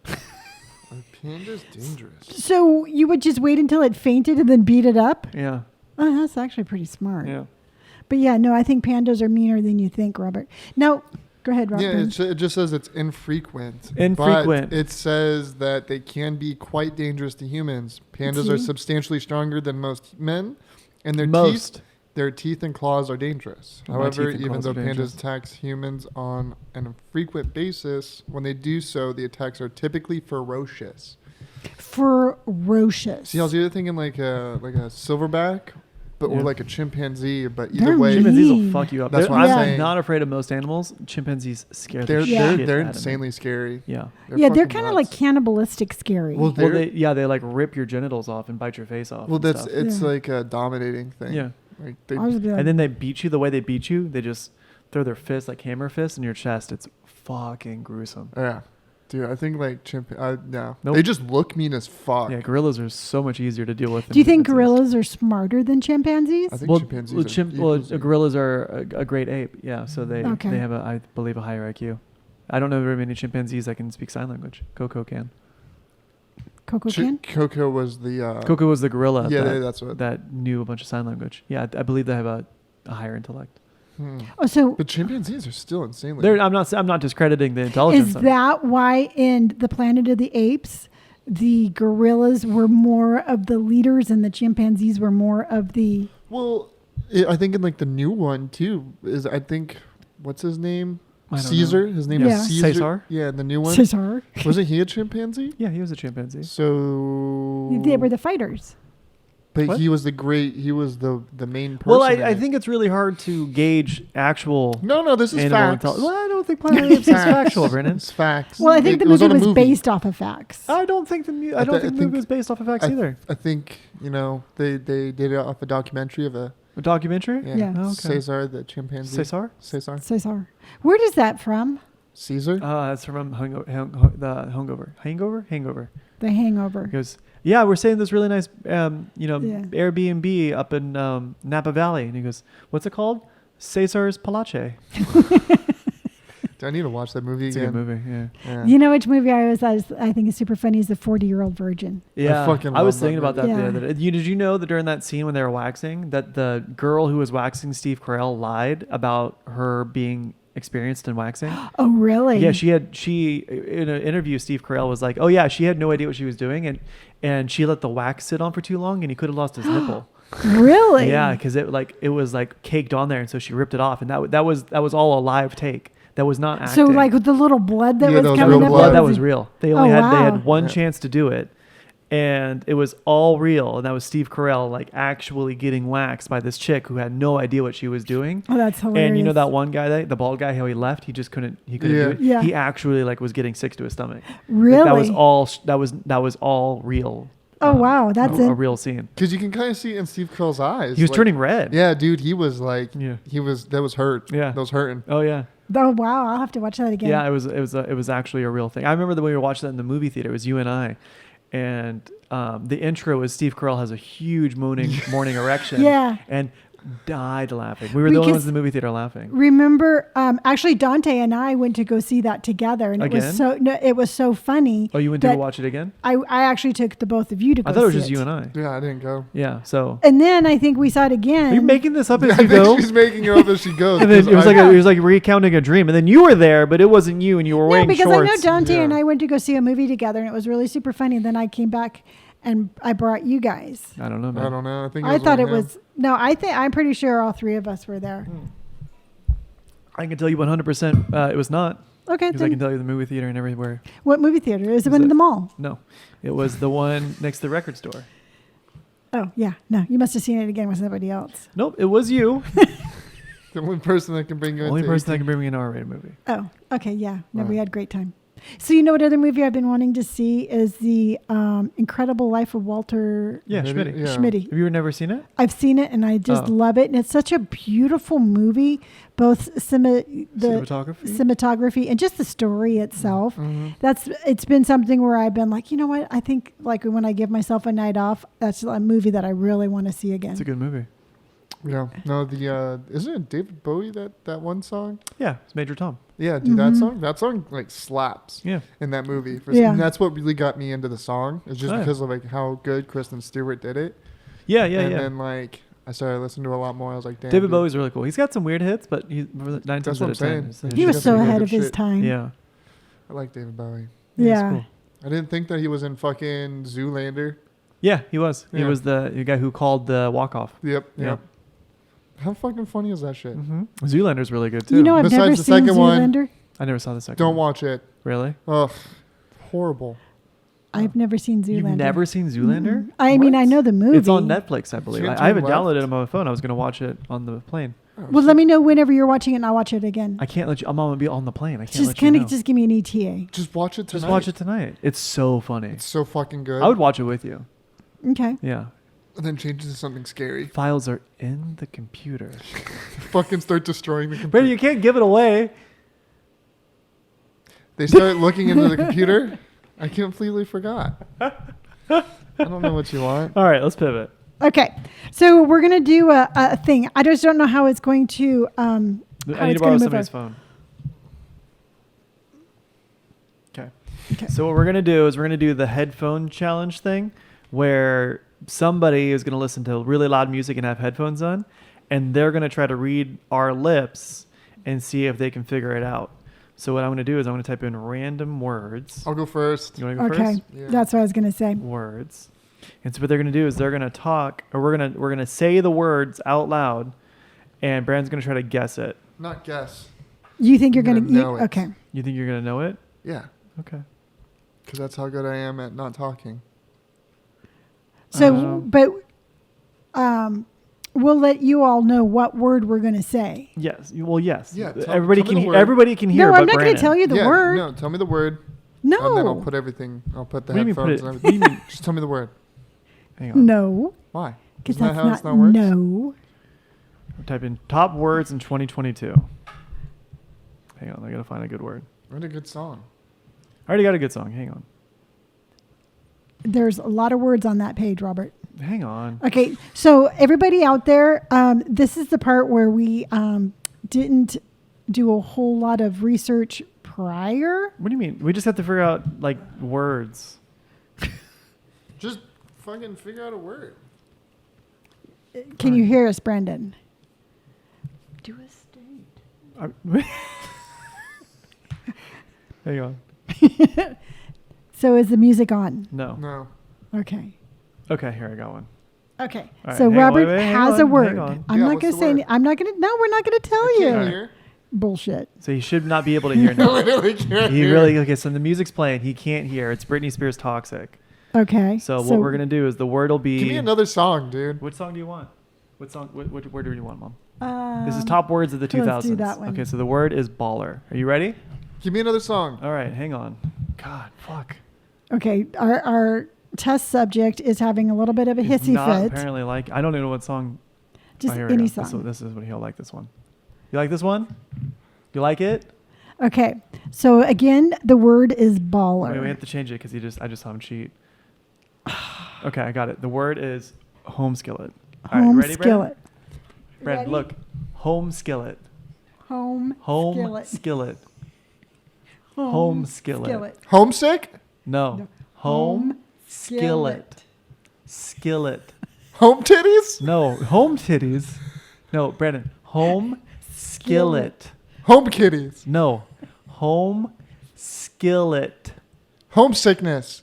A panda's dangerous. So you would just wait until it fainted and then beat it up? Yeah. Oh, that's actually pretty smart. Yeah. But yeah, no, I think pandas are meaner than you think, Robert. Now, go ahead, Robert. Yeah, it just says it's infrequent. Infrequent. But it says that they can be quite dangerous to humans. Pandas are substantially stronger than most men, and their teeth and claws are dangerous. My However, teeth and even claws though are dangerous. pandas attack humans on an infrequent basis, when they do so, the attacks are typically ferocious. Ferocious. See, I was either thinking like a silverback, or Yeah. like a chimpanzee. But They're either way, mean. Chimpanzees will fuck you up. That's what I'm I'm saying. not afraid of most animals. Chimpanzees scare they're the shit Yeah. out of me. insanely scary. Yeah. Yeah, they're fucking kind of nuts. like cannibalistic scary. Well, Well, they like rip your genitals off and bite your face off. Well, and that's stuff. it's Yeah. like a dominating thing. Yeah. Like they, I was be like, And then they beat you the way they beat you. They just throw their fists like hammer fists in your chest. It's fucking gruesome. yeah, dude. I think like no, Nope. they just look mean as fuck. Yeah, gorillas are so much easier to deal with. do you than think chimpanzees. gorillas are smarter than chimpanzees? I think Well, chimpanzees. gorillas are a great ape. Yeah, so they Okay. have I believe a higher IQ. I don't know very many chimpanzees that can speak sign language. Coco can. Coco can? Coco was the. Coco was the gorilla. Yeah, that, that's what. that knew a bunch of sign language. Yeah, I believe they have a higher intellect. Oh, so But chimpanzees are still insanely. I'm not discrediting the intelligence. is of that why in the Planet of the Apes, the gorillas were more of the leaders and the chimpanzees were more of the... Well, I think in like the new one too is I think what's his name? I don't Caesar. know. His name Yeah. is Caesar. Caesar? Yeah, the new one. Cesar. Wasn't he a chimpanzee? Yeah, he was a chimpanzee. So They were the fighters. But What? he was the main person. Well, in I it. think it's really hard to gauge actual No, this is animal facts. intelligence. Well, I don't think Planet of the Apes is factual, Brennan. It's facts. Well, I think the It was movie on a was based off of facts. I don't think I the think- movie was based off of facts either. I think they did it off a documentary of a A documentary? Yeah. Oh, okay. Cesar the chimpanzee. Cesar? Cesar. Where is that from? Caesar. That's from the Hangover. The Hangover. He goes, yeah, we're staying in this really nice, Yeah. Airbnb up in Napa Valley. And he goes, what's it called? Cesar's Palace. Do I need to watch that movie It's a again? good movie, yeah. Yeah. You know which movie I think is super funny is The 40-Year-Old Virgin. Yeah, fucking I was love that thinking about that movie. the other day. Did you know that during that scene when they were waxing, that the girl who was waxing Steve Carell lied about her being experienced in waxing? Oh, really? Yeah, she in an interview, Steve Carell was like, "Oh yeah, she had no idea what she was doing, and she let the wax sit on for too long, and he could have lost his nipple." Really? Yeah, because it was caked on there, and so she ripped it off, and that was all a live take. That was not acting. So like with the little blood that Yeah, was that was coming real up. blood. that was real. They only Oh, had they wow. had one Yeah. chance to do it, and it was all real. And that was Steve Carell like actually getting waxed by this chick who had no idea what she was doing. Oh, that's hilarious. And you know that one guy, the bald guy, how he left? He just couldn't Yeah. do it. Yeah. He actually was getting sick to his stomach. Really? That was all real. Oh, wow. That's a it. real scene. Because you can kind of see it in Steve Carell's eyes. He was like- turning red. Yeah, dude, he was like, Yeah. that was hurt. Yeah. That was hurting. Oh yeah. Oh, wow. I'll have to watch that again. Yeah, it was actually a real thing. I remember that when we were watching that in the movie theater. It was you and I, and the intro was Steve Carell has a huge morning erection. Yeah. and died laughing. We were the only ones in the movie theater laughing. Remember, actually, Dante and I went to go see that together, and Again? it was so funny. Oh, you went to that go watch it again? I actually took the both of you to go. I thought it was see just you and I. Yeah, I didn't go. Yeah. So And then I think we saw it again. are you making this up I as you think go? she's making it up as she goes. And then it was 'cause like it was like recounting a dream, and then you were there, but it wasn't you, and you were No, wearing because shorts. I know Dante Yeah. and I went to go see a movie together, and it was really super funny. And then I came back, and I brought you guys. I don't know, man. I don't know. I think I thought it only him. was no. I'm pretty sure all three of us were there. I can tell you 100%. It was not. Okay, Because I then can tell you the movie theater and everywhere. what movie theater is it? Is One in it- the mall? No, it was the one next to the record store. Oh yeah, no, you must have seen it again with somebody else. Nope, it was you. The only person that can bring you Only into person that 18. can bring me an R-rated movie. Oh, okay, yeah. No, Wow. we had a great time. So you know what other movie I've been wanting to see is the Incredible Life of Walter Yeah, Maybe- Schmitty. yeah. Schmitty. Have you never seen it? I've seen it and I just Oh. love it, and it's such a beautiful movie, both the Cinematography? cinematography and just the story itself. Mhm. It's been something where I've been like, you know what? I think like when I give myself a night off, that's a movie that I really want to see again. It's a good movie. Yeah. No, isn't it David Bowie that one song? Yeah, it's Major Tom. Yeah, dude, that song like slaps Yeah. in that movie. Yeah. And that's what really got me into the song. It's just Oh, yeah. because of like how good Kristen Stewart did it. Yeah. and then like I started listening to it a lot more. I was like, damn. David dude. Bowie's really cool. He's got some weird hits, but he's 9 That's times what out I'm of 10. saying. it's He He was She's so definitely ahead good of his shit. time. Yeah. I like David Bowie. He's Yeah. cool. I didn't think that he was in fucking Zoolander. Yeah, he was. He Yeah. was the guy who called the walk-off. Yep. Yep. How fucking funny is that shit? Mm-hmm. Zoolander's really good, too. You know, I've Besides never the seen second one- Zoolander. I never saw the second Don't one. watch it. Really? Ugh, horrible. I've never seen Zoolander. You've never seen Zoolander? Mhm. I mean, I What? know the movie. It's on Netflix, I believe. She I have it turned downloaded left. on my phone. I was going to watch it on the plane. Oh, Well, shit. let me know whenever you're watching it, and I'll watch it again. I can't let you. I'm going to be on the plane. I can't Just let you kind know. of just give me an ETA. Just watch it tonight. Just watch it tonight. It's so funny. It's so fucking good. I would watch it with you. Okay. Yeah. And then change it to something scary. Files are in the computer. Fucking start destroying the computer. Brady, you can't give it away. They start looking into the computer. I completely forgot. I don't know what you want. All right, let's pivot. Okay. So we're gonna do a thing. I just don't know how it's going to. How I need it's to borrow gonna move somebody's us. phone. Okay. So what we're going to do is we're going to do the headphone challenge thing where somebody is going to listen to really loud music and have headphones on. and they're going to try to read our lips and see if they can figure it out. So what I'm going to do is I'm going to type in random words. I'll go first. You want to go Okay. first? Yeah. That's what I was going to say. Words. And so what they're going to do is they're going to talk, or we're going to say the words out loud, and Brandon's going to try to guess it. Not guess. You think you're I'm going gonna know to... it. Okay. You think you're going to know it? Yeah. Okay. Because that's how good I am at not talking. So, but we'll let you all know what word we're going to say. Yes. Well, yes. Yeah, everybody tell me can the word. everybody can hear No, but I'm not going Brandon. to tell you the Yeah, word. No, tell me the word. No. And then I'll put everything. I'll put the What do you mean put headphones it- and what do you everything. mean? Just tell me the word. Hang on. No. Why? Because Isn't that that's how not... it's not works? No. Type in top words in 2022. Hang on. I got to find a good word. What a good song. I already got a good song. Hang on. There's a lot of words on that page, Robert. Hang on. Okay, so everybody out there, this is the part where we didn't do a whole lot of research prior. What do you mean? We just have to figure out like words. Just fucking figure out a word. Can you hear us, Brandon? Do a state. Hang on. So is the music on? No. No. Okay. Okay, here I got one. Okay. All right, So hang on, Robert wait, hang has on, a hang word. on. I'm Yeah, not what's going the to say. word? I'm not going to. No, we're not going to tell I you. can't hear. Bullshit. So he should not be able to hear now. Literally can't He hear. really okay. So the music's playing. He can't hear. It's Britney Spears Toxic. Okay. So what we're gonna do is the word will be. Give me another song, dude. What song do you want? What song? What word do you want, Mom? Um, This is top words of the 2000s. let's do that one. Okay, so the word is baller. Are you ready? Give me another song. All right, hang on. God, fuck. Okay. Our test subject is having a little bit of a He's hissy not fit. apparently like. I don't even know what song. Just here we any go. song. This is what he'll like. This one. You like this one? You like it? Okay. So again, the word is baller. Wait, we have to change it because I just saw him cheat. Okay, I got it. The word is home skillet. All right, Home ready, skillet. Brandon, Ready? look. Home skillet. Home Home skillet. skillet. Home skillet. Homesick? No. No. Home skillet. Skillet. Home titties? No. Home titties. No, Brandon. Home skillet. Home kitties? No. Home skillet. Homesickness?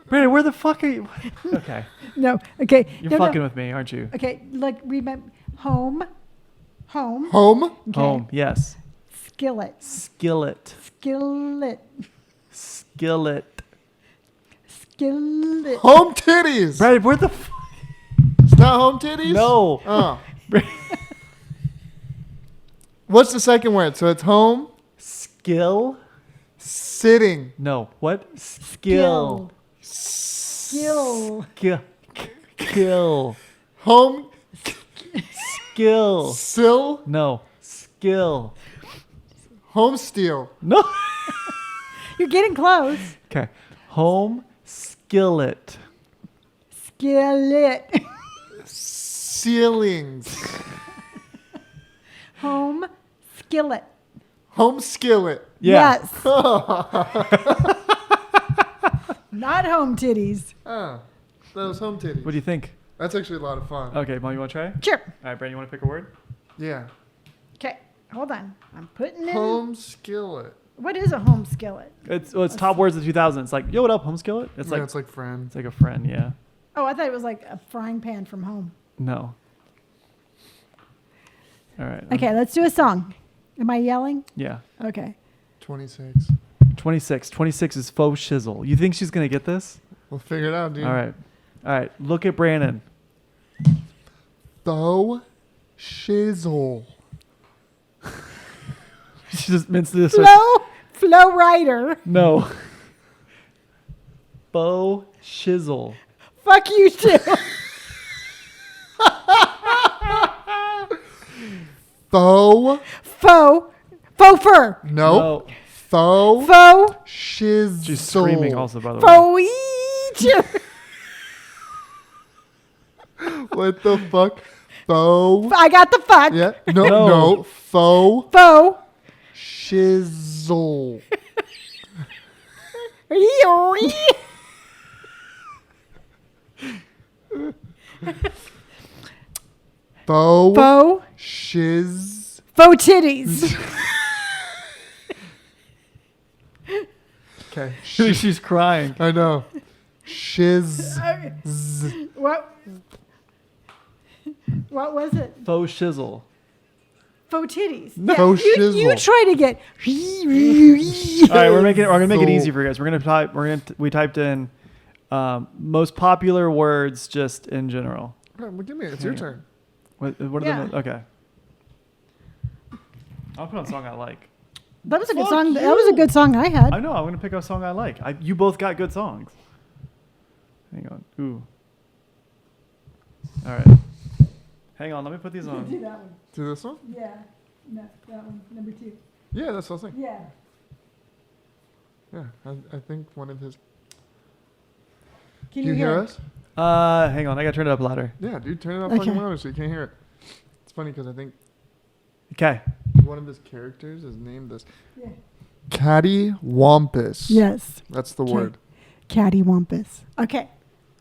Brandon, where the fuck are you? Okay. No. Okay. You're no, fucking no. with me, aren't you? Okay. Look. Remember. Home. Home. Home? Okay. Home. Yes. Skillet. Skillet. Skillet. Skillet. Skillet. Home titties? Brandon, where the fuck? It's not home titties? No. Oh. What's the second word? So it's home, Skill. sitting, No. What? Skill. Skill. Skill. Skill. home, Skill. sill, No. Skill. home steel, No. You're getting close. Okay. Home skillet. Skillet. ceilings, Home skillet. home skillet. Yeah. Yes. Not home titties. Oh, that was home titties. What do you think? That's actually a lot of fun. Okay, Mom, you want to try? Sure. All right, Brandon, you want to pick a word? Yeah. Okay. Hold on. I'm putting in. Home skillet. What is a home skillet? It's top words of 2000. It's like, yo, what up, home skillet? It's Yeah, like it's like friend. it's like a friend, yeah. Oh, I thought it was like a frying pan from home. No. All right. Okay, let's do a song. Am I yelling? Yeah. Okay. 26. 26. 26 is faux shizzle. You think she's going to get this? We'll figure it out, dude. All right. All right. Look at Brandon. Faux shizzle. She just meant this. Flow Rider. No. Faux shizzle. Fuck you too. Faux. Faux fur. No. Faux Faux shizzle. She's screaming also, by the way. faux each. What the fuck? Faux. I got the fuck. Yeah. No. No. No. Faux Faux. shizzle. Faux shiz. faux titties. Okay. She's crying. I know. Shiz. What was it? Faux shizzle. Faux titties. No. Yeah, Faux you shizzle. try to get. All right, we're gonna make it So- easy for you guys. We typed in most popular words just in general. Well, give me it. It's your Yeah. turn. What are Yeah. the okay? I'll put on a song I like. That was a good Fuck song. you. That was a good song I had. I know. I'm gonna pick a song I like. You both got good songs. Hang on. Ooh. All right. Hang on. Let me put these on. that one. Do this one? Yeah. No, that one. Number 2. Yeah, that's what I was thinking. Yeah. Yeah, I think one of his. Can you hear us? Hang on. I gotta turn it up louder. Yeah, dude, turn it up Okay. fucking louder so you can't hear it. It's funny because I think Okay. one of his characters is named this. Yeah. Catty Wampus. Yes. That's the Okay. word. Cattywampus. Okay.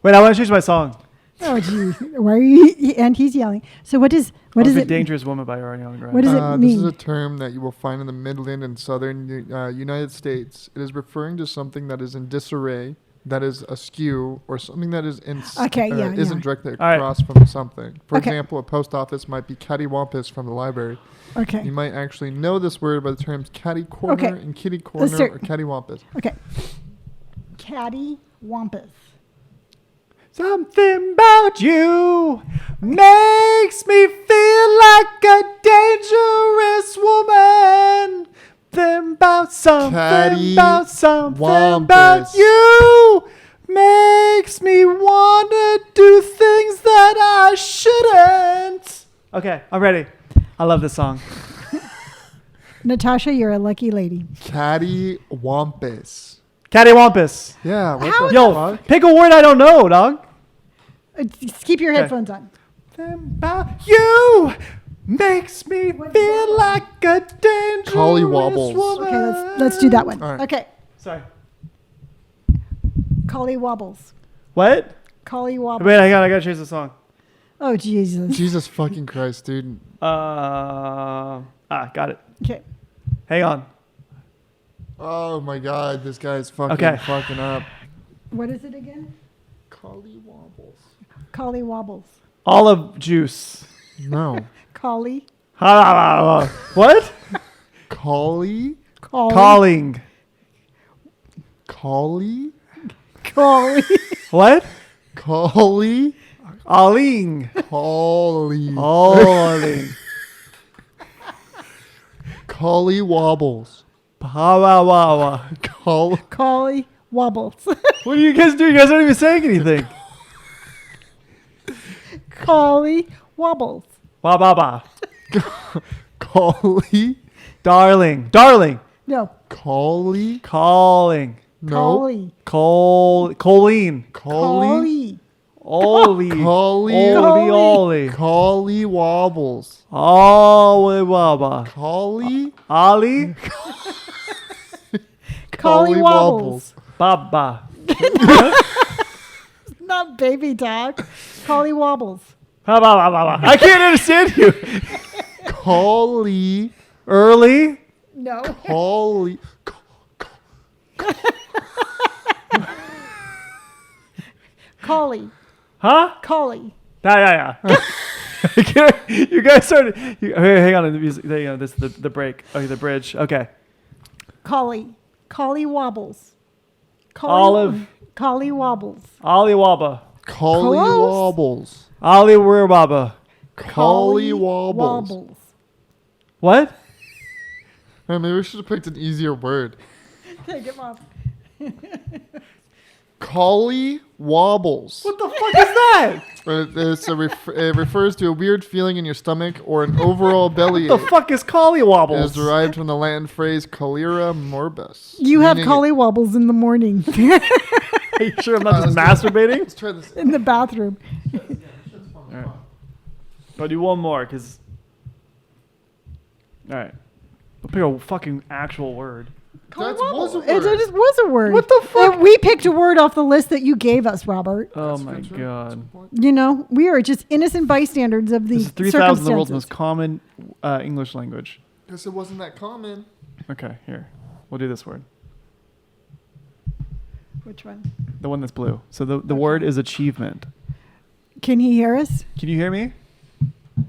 Wait, I want to change my song. Oh, gee. Why are you? And he's yelling. So what is The it? Dangerous Woman by Ariana Grande. What does it This is mean? a term that you will find in the Midland and Southern United States. It is referring to something that is in disarray, that is askew, or something that is Okay, yeah, isn't yeah. directly All right. across from something. For Okay. example, a post office might be cattywampus from the library. Okay. You might actually know this word by the terms catty corner Okay. and kitty corner start. or cattywampus. Okay. Cattywampus. Something about you makes me feel like a dangerous woman. Something about Cattywampus. you makes me wanna do things that I shouldn't. Okay, I'm ready. I love this song. Natasha, you're a lucky lady. Cattywampus. Cattywampus. Yeah. What How the Yo, fuck? pick a word I don't know, dog. Just keep your Okay. headphones on. Something about you makes me feel like a dangerous Collywobbles. woman. Okay, let's do that one. All right. Okay. Sorry. Collywobbles. What? Collywobbles. Wait, I gotta change the song. Oh, Jesus. Jesus fucking Christ, dude. Got it. Okay. Hang on. Oh my God, this guy's fucking Okay. fucking up. What is it again? Collywobbles. Collywobbles. Olive juice. No. Collie. What? Collie. Collie. Calling. Collie. Collie. What? Collie. Alling. Collie. Alling. Collie wobbles. Wawa. Collie wobbles. What do you guys do? You guys aren't even saying anything. Collie wobbles. Ba ba ba. Collie. Darling. Darling. No. Collie. Calling. No. Colleen. Collie. Oli. Collie. Oli. Collie wobbles. Oli Waba. Collie. Ali. Collie wobbles. Baba. Not baby dog. Collie wobbles. Ba ba ba ba. I can't understand you. Collie. Early. No. Collie. Collie. Huh? Collie. Yeah. You guys started. Hang on. The music. There you go. This is the break. Okay, the bridge. Okay. Collie. Collie wobbles. Olive. Collie wobbles. Ali Waba. Collie Close. wobbles. Ali Waba. Collie wobbles. What? Hey, maybe we should have picked an easier word. Take him off. Collie wobbles. What the fuck is that? It refers to a weird feeling in your stomach or an overall bellyache. The fuck is collie It is wobbles? derived from the Latin phrase cholera morbus. You have meaning collie wobbles in the morning Are you sure I'm not just masturbating? Let's try this. in the bathroom. Alright. I'll do one more, because... Alright. I'll pick a fucking actual word. Was a word. It just was a word. What the fuck? We picked a word off the list that you gave us, Robert. Oh my god. You know, we are just innocent bystanders of This these is 3,000 the world's circumstances. most common English language. Guess it wasn't that common. Okay, here. We'll do this word. Which one? The one that's blue. So the word is achievement. Can he hear us? Can you hear me?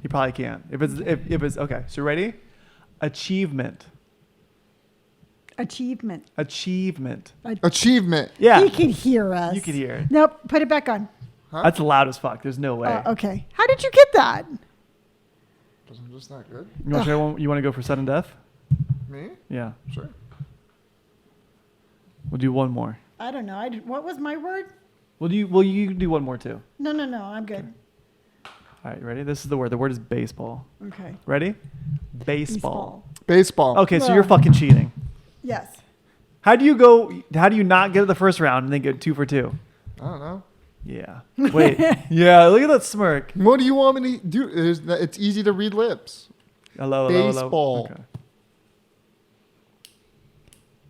You probably can't. If it's okay. So ready? Achievement. Achievement. Achievement. Achievement. Yeah. He can hear us. You can hear it. Nope. Put it back on. Huh? That's loud as fuck. There's no way. Okay. How did you get that? Because I'm just not good. You want to try one? You want to go for sudden death? Me? Yeah. Sure. We'll do one more. I don't know. What was my word? Well, you can do one more too. No. I'm good. All right, ready? This is the word. The word is baseball. Okay. Ready? Baseball. Baseball. Okay, so you're fucking cheating. Yes. How do you not get it the first round and then get 2 for 2? I don't know. Yeah. Wait. Yeah, look at that smirk. What do you want me to do? It's easy to read lips. Hello. Baseball. Okay.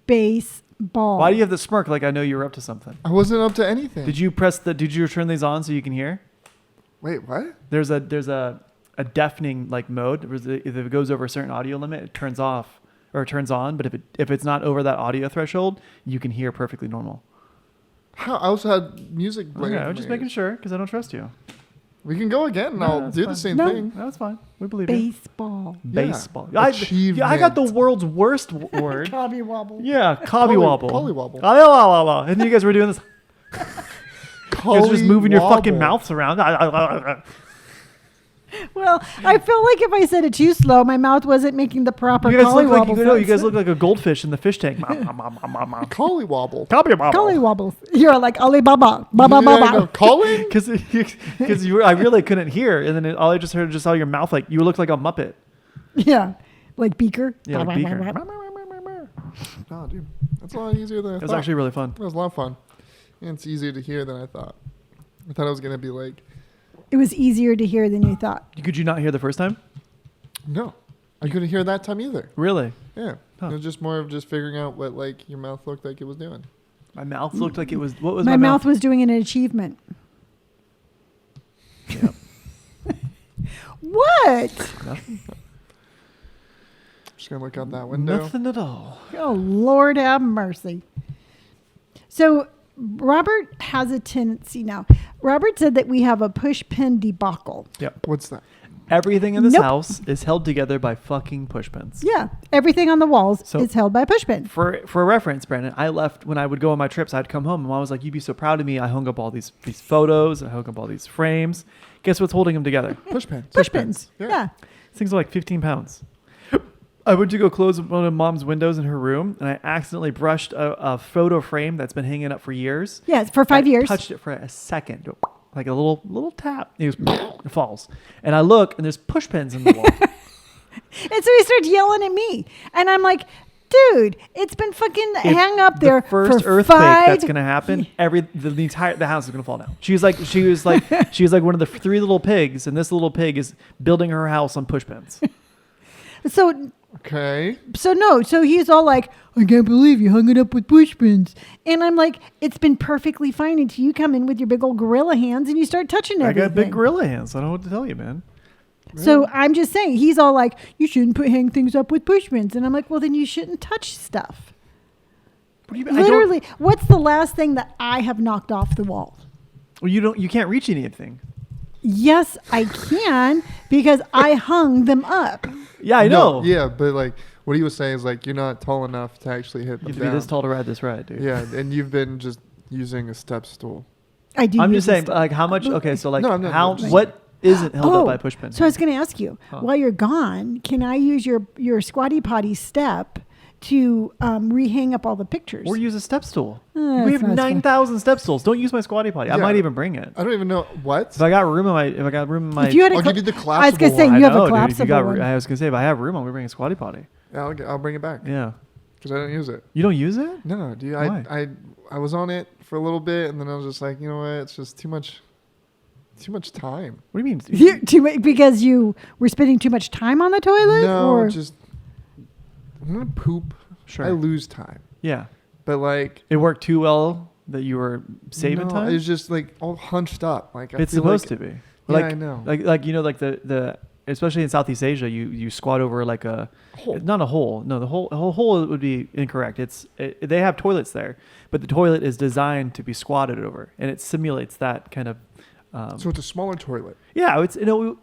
Baseball. Why do you have the smirk like I know you're up to something? I wasn't up to anything. Did you turn these on so you can hear? Wait, what? There's a deafening like mode. If it goes over a certain audio limit, it turns off or it turns on. But if it's not over that audio threshold, you can hear perfectly normal. How? I also had music playing. Okay, I'm just making sure because I don't trust you. We can go again and No, I'll that's do fine. the same No. thing. That's fine. We believe you. Baseball. Baseball. Yeah. I got the world's worst word. Cobby wobble. Yeah, cobby wobble. Collywobble. Collywobble. And you guys were doing this. You guys were just moving your fucking Collywobble. mouths around. Well, I feel like if I said it too slow, my mouth wasn't making the proper You guys look like collywobble you guys sounds. look like a goldfish in the fish tank. Collywobble. Collywobbles. You're like Alibaba. Baba Yeah, I know. baba. Calling? Because I really couldn't hear, and then all I just heard just saw your mouth like you looked like a Muppet. Yeah. Like Beaker. Yeah, like Beaker. No, dude. That's a lot easier than I It was thought. actually really fun. It was a lot of fun. And it's easier to hear than I thought. I thought it was going to be like, It was easier to hear than you thought. Could you not hear the first time? no. I couldn't hear that time either. Really? Yeah. Huh. It was just more of just figuring out what like your mouth looked like it was doing. My mouth looked like it was. What was My mouth was doing an achievement. Yep. What? Nothing, Just going to look out that window. nothing at all. Oh, Lord have mercy. So Robert has a tendency now. Robert said that we have a push pin debacle. Yep. What's that? Everything in this Nope. house is held together by fucking push pins. Yeah. Everything on the walls So- is held by push pin. For reference, Brandon, I left when I would go on my trips. I'd come home and Mom was like, "You'd be so proud of me. I hung up all these photos. I hung up all these frames. Guess what's holding them together? Push pins. Push pins. Yeah. Yeah. These things are like 15 pounds." I went to go close one of Mom's windows in her room, and I accidentally brushed a photo frame that's been hanging up for years. Yes, for 5 I years. touched it for a second, like a little tap. It falls, and I look, and there's push pins in the wall. And so he starts yelling at me. And I'm like, dude, it's been fucking hang up there The first for earthquake 5 that's gonna happen, the house is gonna fall down. She was like one of the 3 little pigs, and this little pig is building her house on push pins. So Okay. So he's all like, I can't believe you hung it up with push pins. And I'm like, it's been perfectly fine until you come in with your big old gorilla hands and you start touching I everything. got big gorilla hands. I don't know what to tell you, man. So I'm just saying, he's all like, you shouldn't hang things up with push pins. And I'm like, well, then you shouldn't touch stuff. What do you mean? Literally, what's the last thing that I have knocked off the wall? Well, you can't reach anything. Yes, I can because I hung them up. Yeah, I know. No, yeah, but like what he was saying is like you're not tall enough to actually hit You them have to be down. this tall to ride this ride, dude. Yeah, and you've been just using a step stool. I do. I'm use just saying, this stuff. like, how much? Okay, so like, No, I'm not- how? I'm just- What isn't held up by push pins? So I was going to ask you, Huh. while you're gone, can I use your squatty potty step to rehang up all the pictures? Or use a step stool. That's We have not as fun. 9,000 step stools. Don't use my squatty potty. I Yeah. might even bring it. I don't even know what. If I got room in my, If you had a I'll cla- give you the I was collapsible going to say, one. you have I know, a dude, if collapsible you got, one. I was gonna say, if I have room, I'm gonna bring a squatty potty. Yeah, I'll bring it back Yeah. because I don't use it. You don't use it? No, dude. Why? I was on it for a little bit, and then I was just like, you know what? It's just too much time. What do you mean? Because you were spending too much time on the toilet? No, or? just I'm gonna poop Sure. I lose time. Yeah. But like it worked too well that you were saving time. It's just like all hunched up. Like it's supposed to be. Yeah, I know. Like you know, like the especially in Southeast Asia, you squat over like a hole. Not a hole. No, the whole hole would be incorrect. They have toilets there, but the toilet is designed to be squatted over, and it simulates that kind of. So it's a smaller toilet. Yeah, it's no.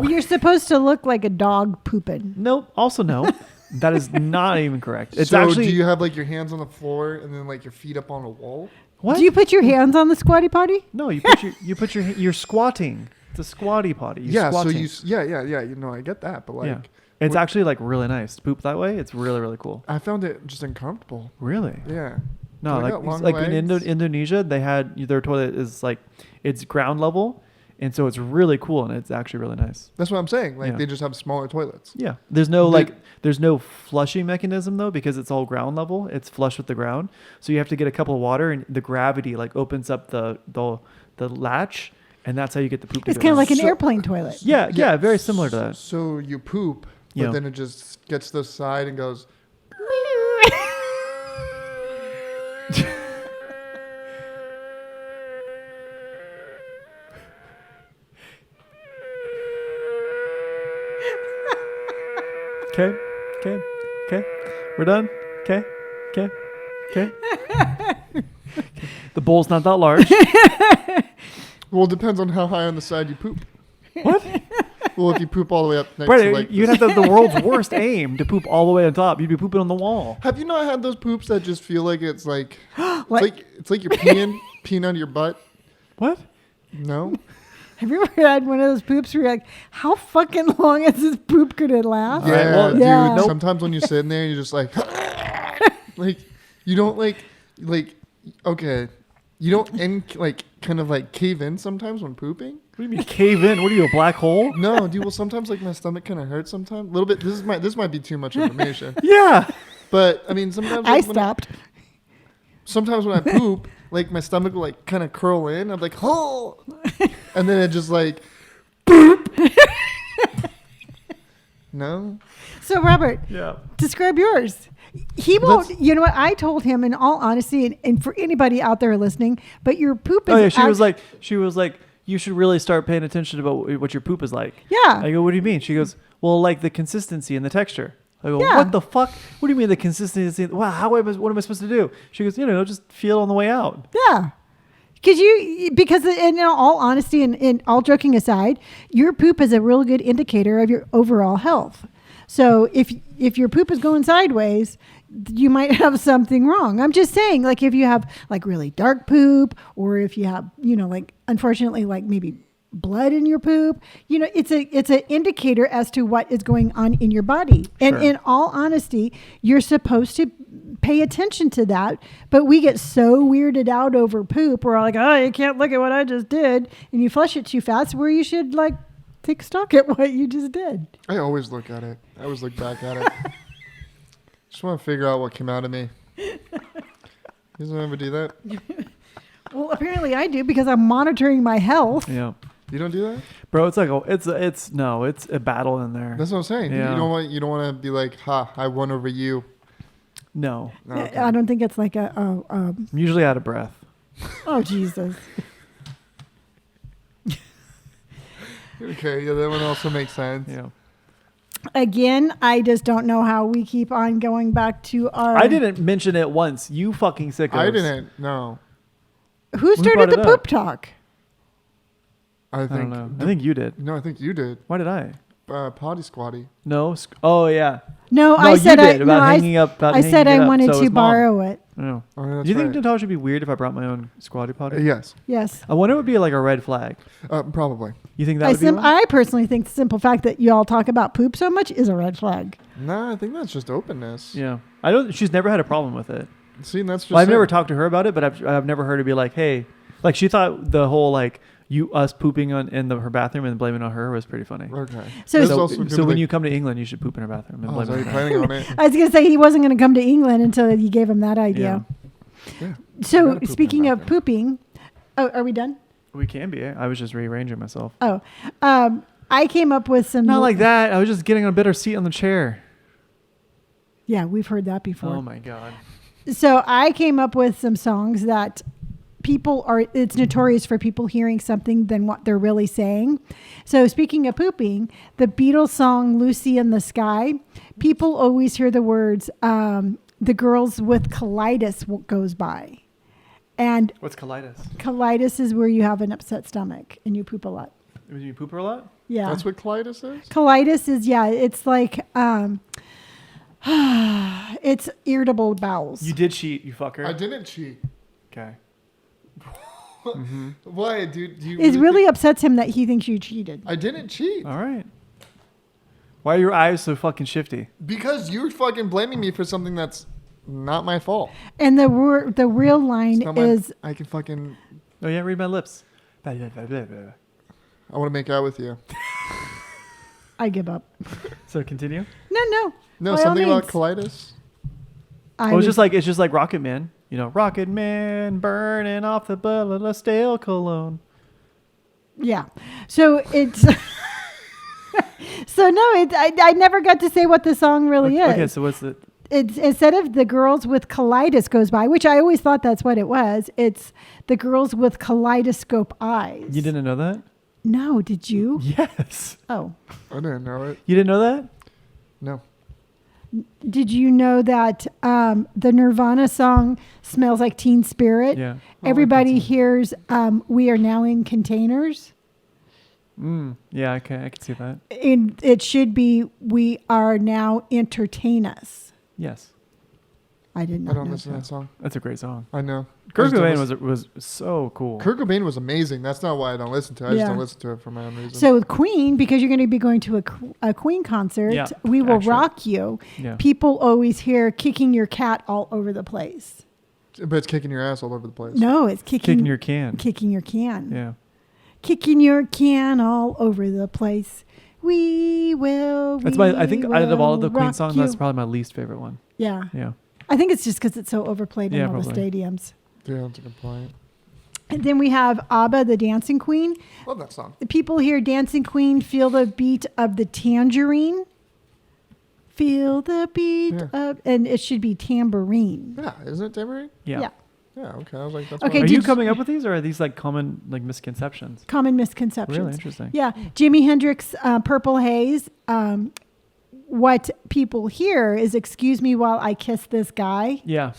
You're supposed to look like a dog pooping. Nope. Also no. That is not even correct. It's so actually. Do you have like your hands on the floor and then like your feet up on a wall? What? Do you put your hands on the squatty potty? No, you're squatting. It's a squatty potty. Squatting. You know, I get that, but like, it's actually like really nice to poop that way. It's really really cool. I found it just uncomfortable. Really? Yeah. No, like in Indonesia, they had their toilet is like it's ground level, and so it's really cool and it's actually really nice. That's what I'm saying. Like they just have smaller toilets. Yeah. There's no flushing mechanism though because it's all ground level. It's flush with the ground, so you have to get a cup of water and the gravity like opens up the latch. And that's how you get the poop. It's kind of like an airplane toilet. Yeah, very similar to that. So you poop, but then it just gets to the side and goes. Okay. We're done. Okay. The bowl's not that large. Well, it depends on how high on the side you poop. What? Well, if you poop all the way up next Brett, to like... You'd have the world's worst aim to poop all the way on top. You'd be pooping on the wall. Have you not had those poops that just feel like it's like... it's like you're peeing out of your butt? What? No? Have you ever had one of those poops where you're like, how fucking long is this poop going to last? Yeah, dude. Nope. Sometimes when you're sitting there, you're just like... like, you don't okay... You don't kind of like cave in sometimes when pooping? What do you mean cave in? What are you, a black hole? No, dude. Well, sometimes like my stomach kind of hurts. Sometimes a little bit. This might be too much information. Yeah. But I mean, sometimes I stopped. Sometimes when I poop, like my stomach will like kind of curl in. I'm like, oh, and then it just like, boop. No. So Robert, describe yours. He won't. You know what? I told him, in all honesty, and for anybody out there listening, but your poop is. Oh yeah, she was like, you should really start paying attention about what your poop is like. Yeah. I go, what do you mean? She goes, well, like the consistency and the texture. I go, what the fuck? What do you mean the consistency? Wow, what am I supposed to do? She goes, just feel on the way out. Yeah. Because in all honesty and all joking aside, your poop is a real good indicator of your overall health. So if your poop is going sideways, you might have something wrong. I'm just saying, like if you have like really dark poop, or if you have, like unfortunately like maybe blood in your poop, it's an indicator as to what is going on in your body. And in all honesty, you're supposed to pay attention to that. But we get so weirded out over poop. We're all like, oh, you can't look at what I just did. And you flush it too fast, where you should like take stock at what you just did. I always look at it. I always look back at it. Just want to figure out what came out of me. You doesn't ever do that? Well, apparently I do, because I'm monitoring my health. Yeah. You don't do that? Bro, it's like it's a battle in there. That's what I'm saying. Yeah. You don't want to be like, ha, I won over you. No. Okay. I don't think it's like I'm usually out of breath. Oh, Jesus. Okay, yeah, that one also makes sense. Yeah. Again, I just don't know how we keep on going back to our... I didn't mention it once. You fucking sickos. I didn't. No. Who started the poop talk? I don't know. I think you did. No, I think you did. Why did I? Potty squatty. No. Oh yeah. No, I said you did about hanging up. I said I wanted to borrow it. No. Oh, Do you think Natasha would be weird if I brought my own squatty potty? Yes. Yes. I wonder if it would be like a red flag. Probably. You think that would be one? I personally think the simple fact that you all talk about poop so much is a red flag. Nah, I think that's just openness. Yeah. She's never had a problem with it. See, that's just... Well, I've never talked to her about it, but I've never heard her be like, hey, like she thought the whole like us pooping in her bathroom and blaming on her was pretty funny. Okay. So when you come to England, you should poop in her bathroom and blame so her. you're planning on it. I was going to say he wasn't going to come to England until you gave him that idea. Yeah. So speaking of pooping, are we done? We can be. I was just rearranging myself. Oh, I came up with some... Not like that. I was just getting a better seat on the chair. Yeah, we've heard that before. Oh my God. So I came up with some songs that it's notorious for people hearing something than what they're really saying. So speaking of pooping, the Beatles song Lucy in the Sky, people always hear the words, the girls with colitis goes by. And What's colitis? colitis is where you have an upset stomach and you poop a lot. You poop a lot? Yeah. That's what colitis is? Colitis is, it's like, it's irritable bowels. You did cheat, you fucker. I didn't cheat. Okay. Why, dude? It really upsets him that he thinks you cheated. I didn't cheat. All right. Why are your eyes so fucking shifty? Because you're fucking blaming me for something that's not my fault. And the real line is... I can fucking... Oh yeah, read my lips. I want to make out with you. I give up. So continue. No. No, By something all about means. colitis. It's just like Rocket Man. You know, Rocket Man burning off the bullet of stale cologne. Yeah. So it's... So no, I never got to say what the song really is. Okay, so what's the... It's instead of the girls with colitis goes by, which I always thought that's what it was. It's the girls with kaleidoscope eyes. You didn't know that? No, did you? Yes. Oh. I didn't know it. You didn't know that? No. Did you know that the Nirvana song Smells Like Teen Spirit? Yeah. Everybody hears We Are Now in Containers. Yeah, I can see that. And it should be We Are Now Entertain Us. Yes. I did not I don't know listen to that song. That's a great song. I know. Kurt Cobain was so cool. Kurt Cobain was amazing. That's not why I don't listen to it. I just don't listen to it for my own reason. So with Queen, because you're going to be going to a Queen concert, We Will Rock You. Yeah. People always hear kicking your cat all over the place. But it's kicking your ass all over the place. No, it's kicking your can. Kicking your can. Yeah. Kicking your can all over the place. I think out of all of the Queen songs, that's probably my least favorite one. Yeah. Yeah. I think it's just because it's so overplayed in all probably. the stadiums. Yeah, that's a good point. And then we have ABBA, the Dancing Queen. Love that song. The people hear Dancing Queen, feel the beat of the tangerine. Feel the beat of, and it should be tambourine. Yeah, isn't it tambourine? Yeah. Yeah, okay. I was like, that's Okay, Are you coming up with these, or are these like common misconceptions? Common misconceptions. Really interesting. Yeah. Jimi Hendrix, Purple Haze. What people hear is, excuse me while I kiss this guy. Yeah.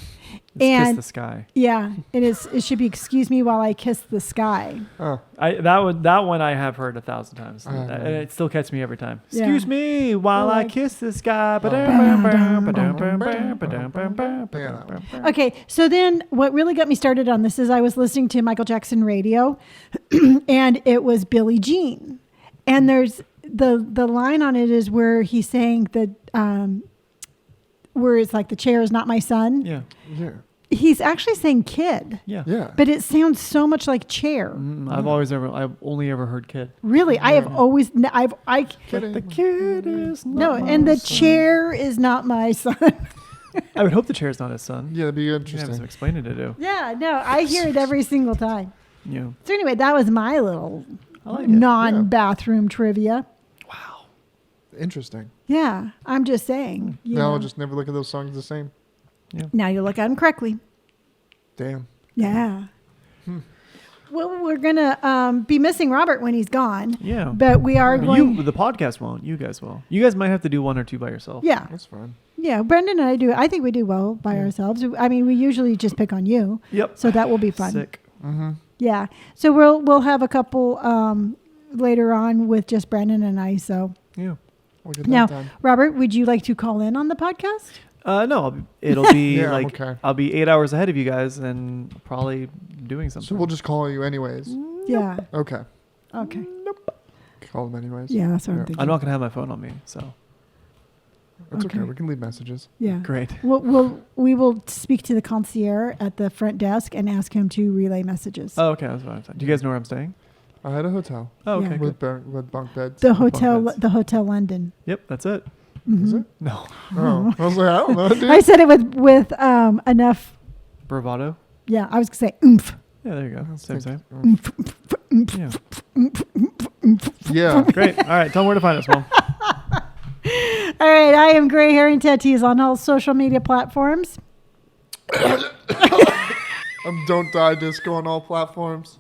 And kiss the sky. Yeah. It should be, excuse me while I kiss the sky. Oh. That one I have heard 1,000 times. And it still catches me every time. Yeah. Excuse me while I kiss this guy. Okay, so then what really got me started on this is I was listening to Michael Jackson radio and it was Billie Jean. And there's the line on it is where he's saying that where it's like the chair is not my son. Yeah. Yeah. He's actually saying kid. Yeah. Yeah. But it sounds so much like chair. I've only ever heard kid. Really? Yeah. I have always The kid is not my and the son. chair is not my son. I would hope the chair's not his son. Yeah, that'd be You have interesting. some explaining to do. Yeah, no, I hear it every single time. Yeah. So anyway, that was my little I like it. non-bathroom trivia. Wow. Interesting. Yeah, I'm just saying. You Now know. I'll just never look at those songs the same. Now you look at them correctly. Damn. Yeah. Well, we're going to be missing Robert when he's gone. Yeah. But we are going... The podcast won't. You guys will. You guys might have to do one or two by yourself. Yeah. That's fine. Yeah, Brendan and I do. I think we do well by ourselves. I mean, we usually just pick on you. Yep. So that will be fun. Sick. Mm-hmm. Yeah. So we'll have a couple later on with just Brendan and I. So Yeah. We'll get that now, done. Robert, would you like to call in on the podcast? No, it'll be Yeah, like okay. I'll be 8 hours ahead of you guys and probably doing something. So we'll just call you anyways. Yeah. Okay. Okay. Call them anyways. Yeah, that's what I'm Yeah. thinking. I'm not gonna have my phone on me, so That's okay. Okay. We can leave messages. Yeah. great. We will speak to the concierge at the front desk and ask him to relay messages. Oh, okay, that's what I'm saying. Do you guys know where I'm staying? I had a hotel Oh, okay. Yeah. Good. with bunk beds. The bunk hotel, beds. the Hotel London. Yep, that's it. Is Mhm. it? No, Oh, I was like, I don't know, dude. I said it with enough. bravado. Yeah, I was gonna say oomph. Yeah, there you go. I was Same. thinking- Yeah, Yeah. great. All right, tell them where to find us, Mom. All right. I am Gray Hair and Tattoos on all social media platforms. Don't Die Disco on all platforms.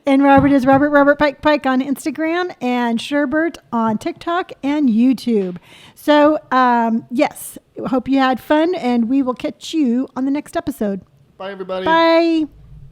And Robert is Robert Pike on Instagram, and Sherbert on TikTok and YouTube. So, yes, hope you had fun, and we will catch you on the next episode. Bye, everybody. Bye.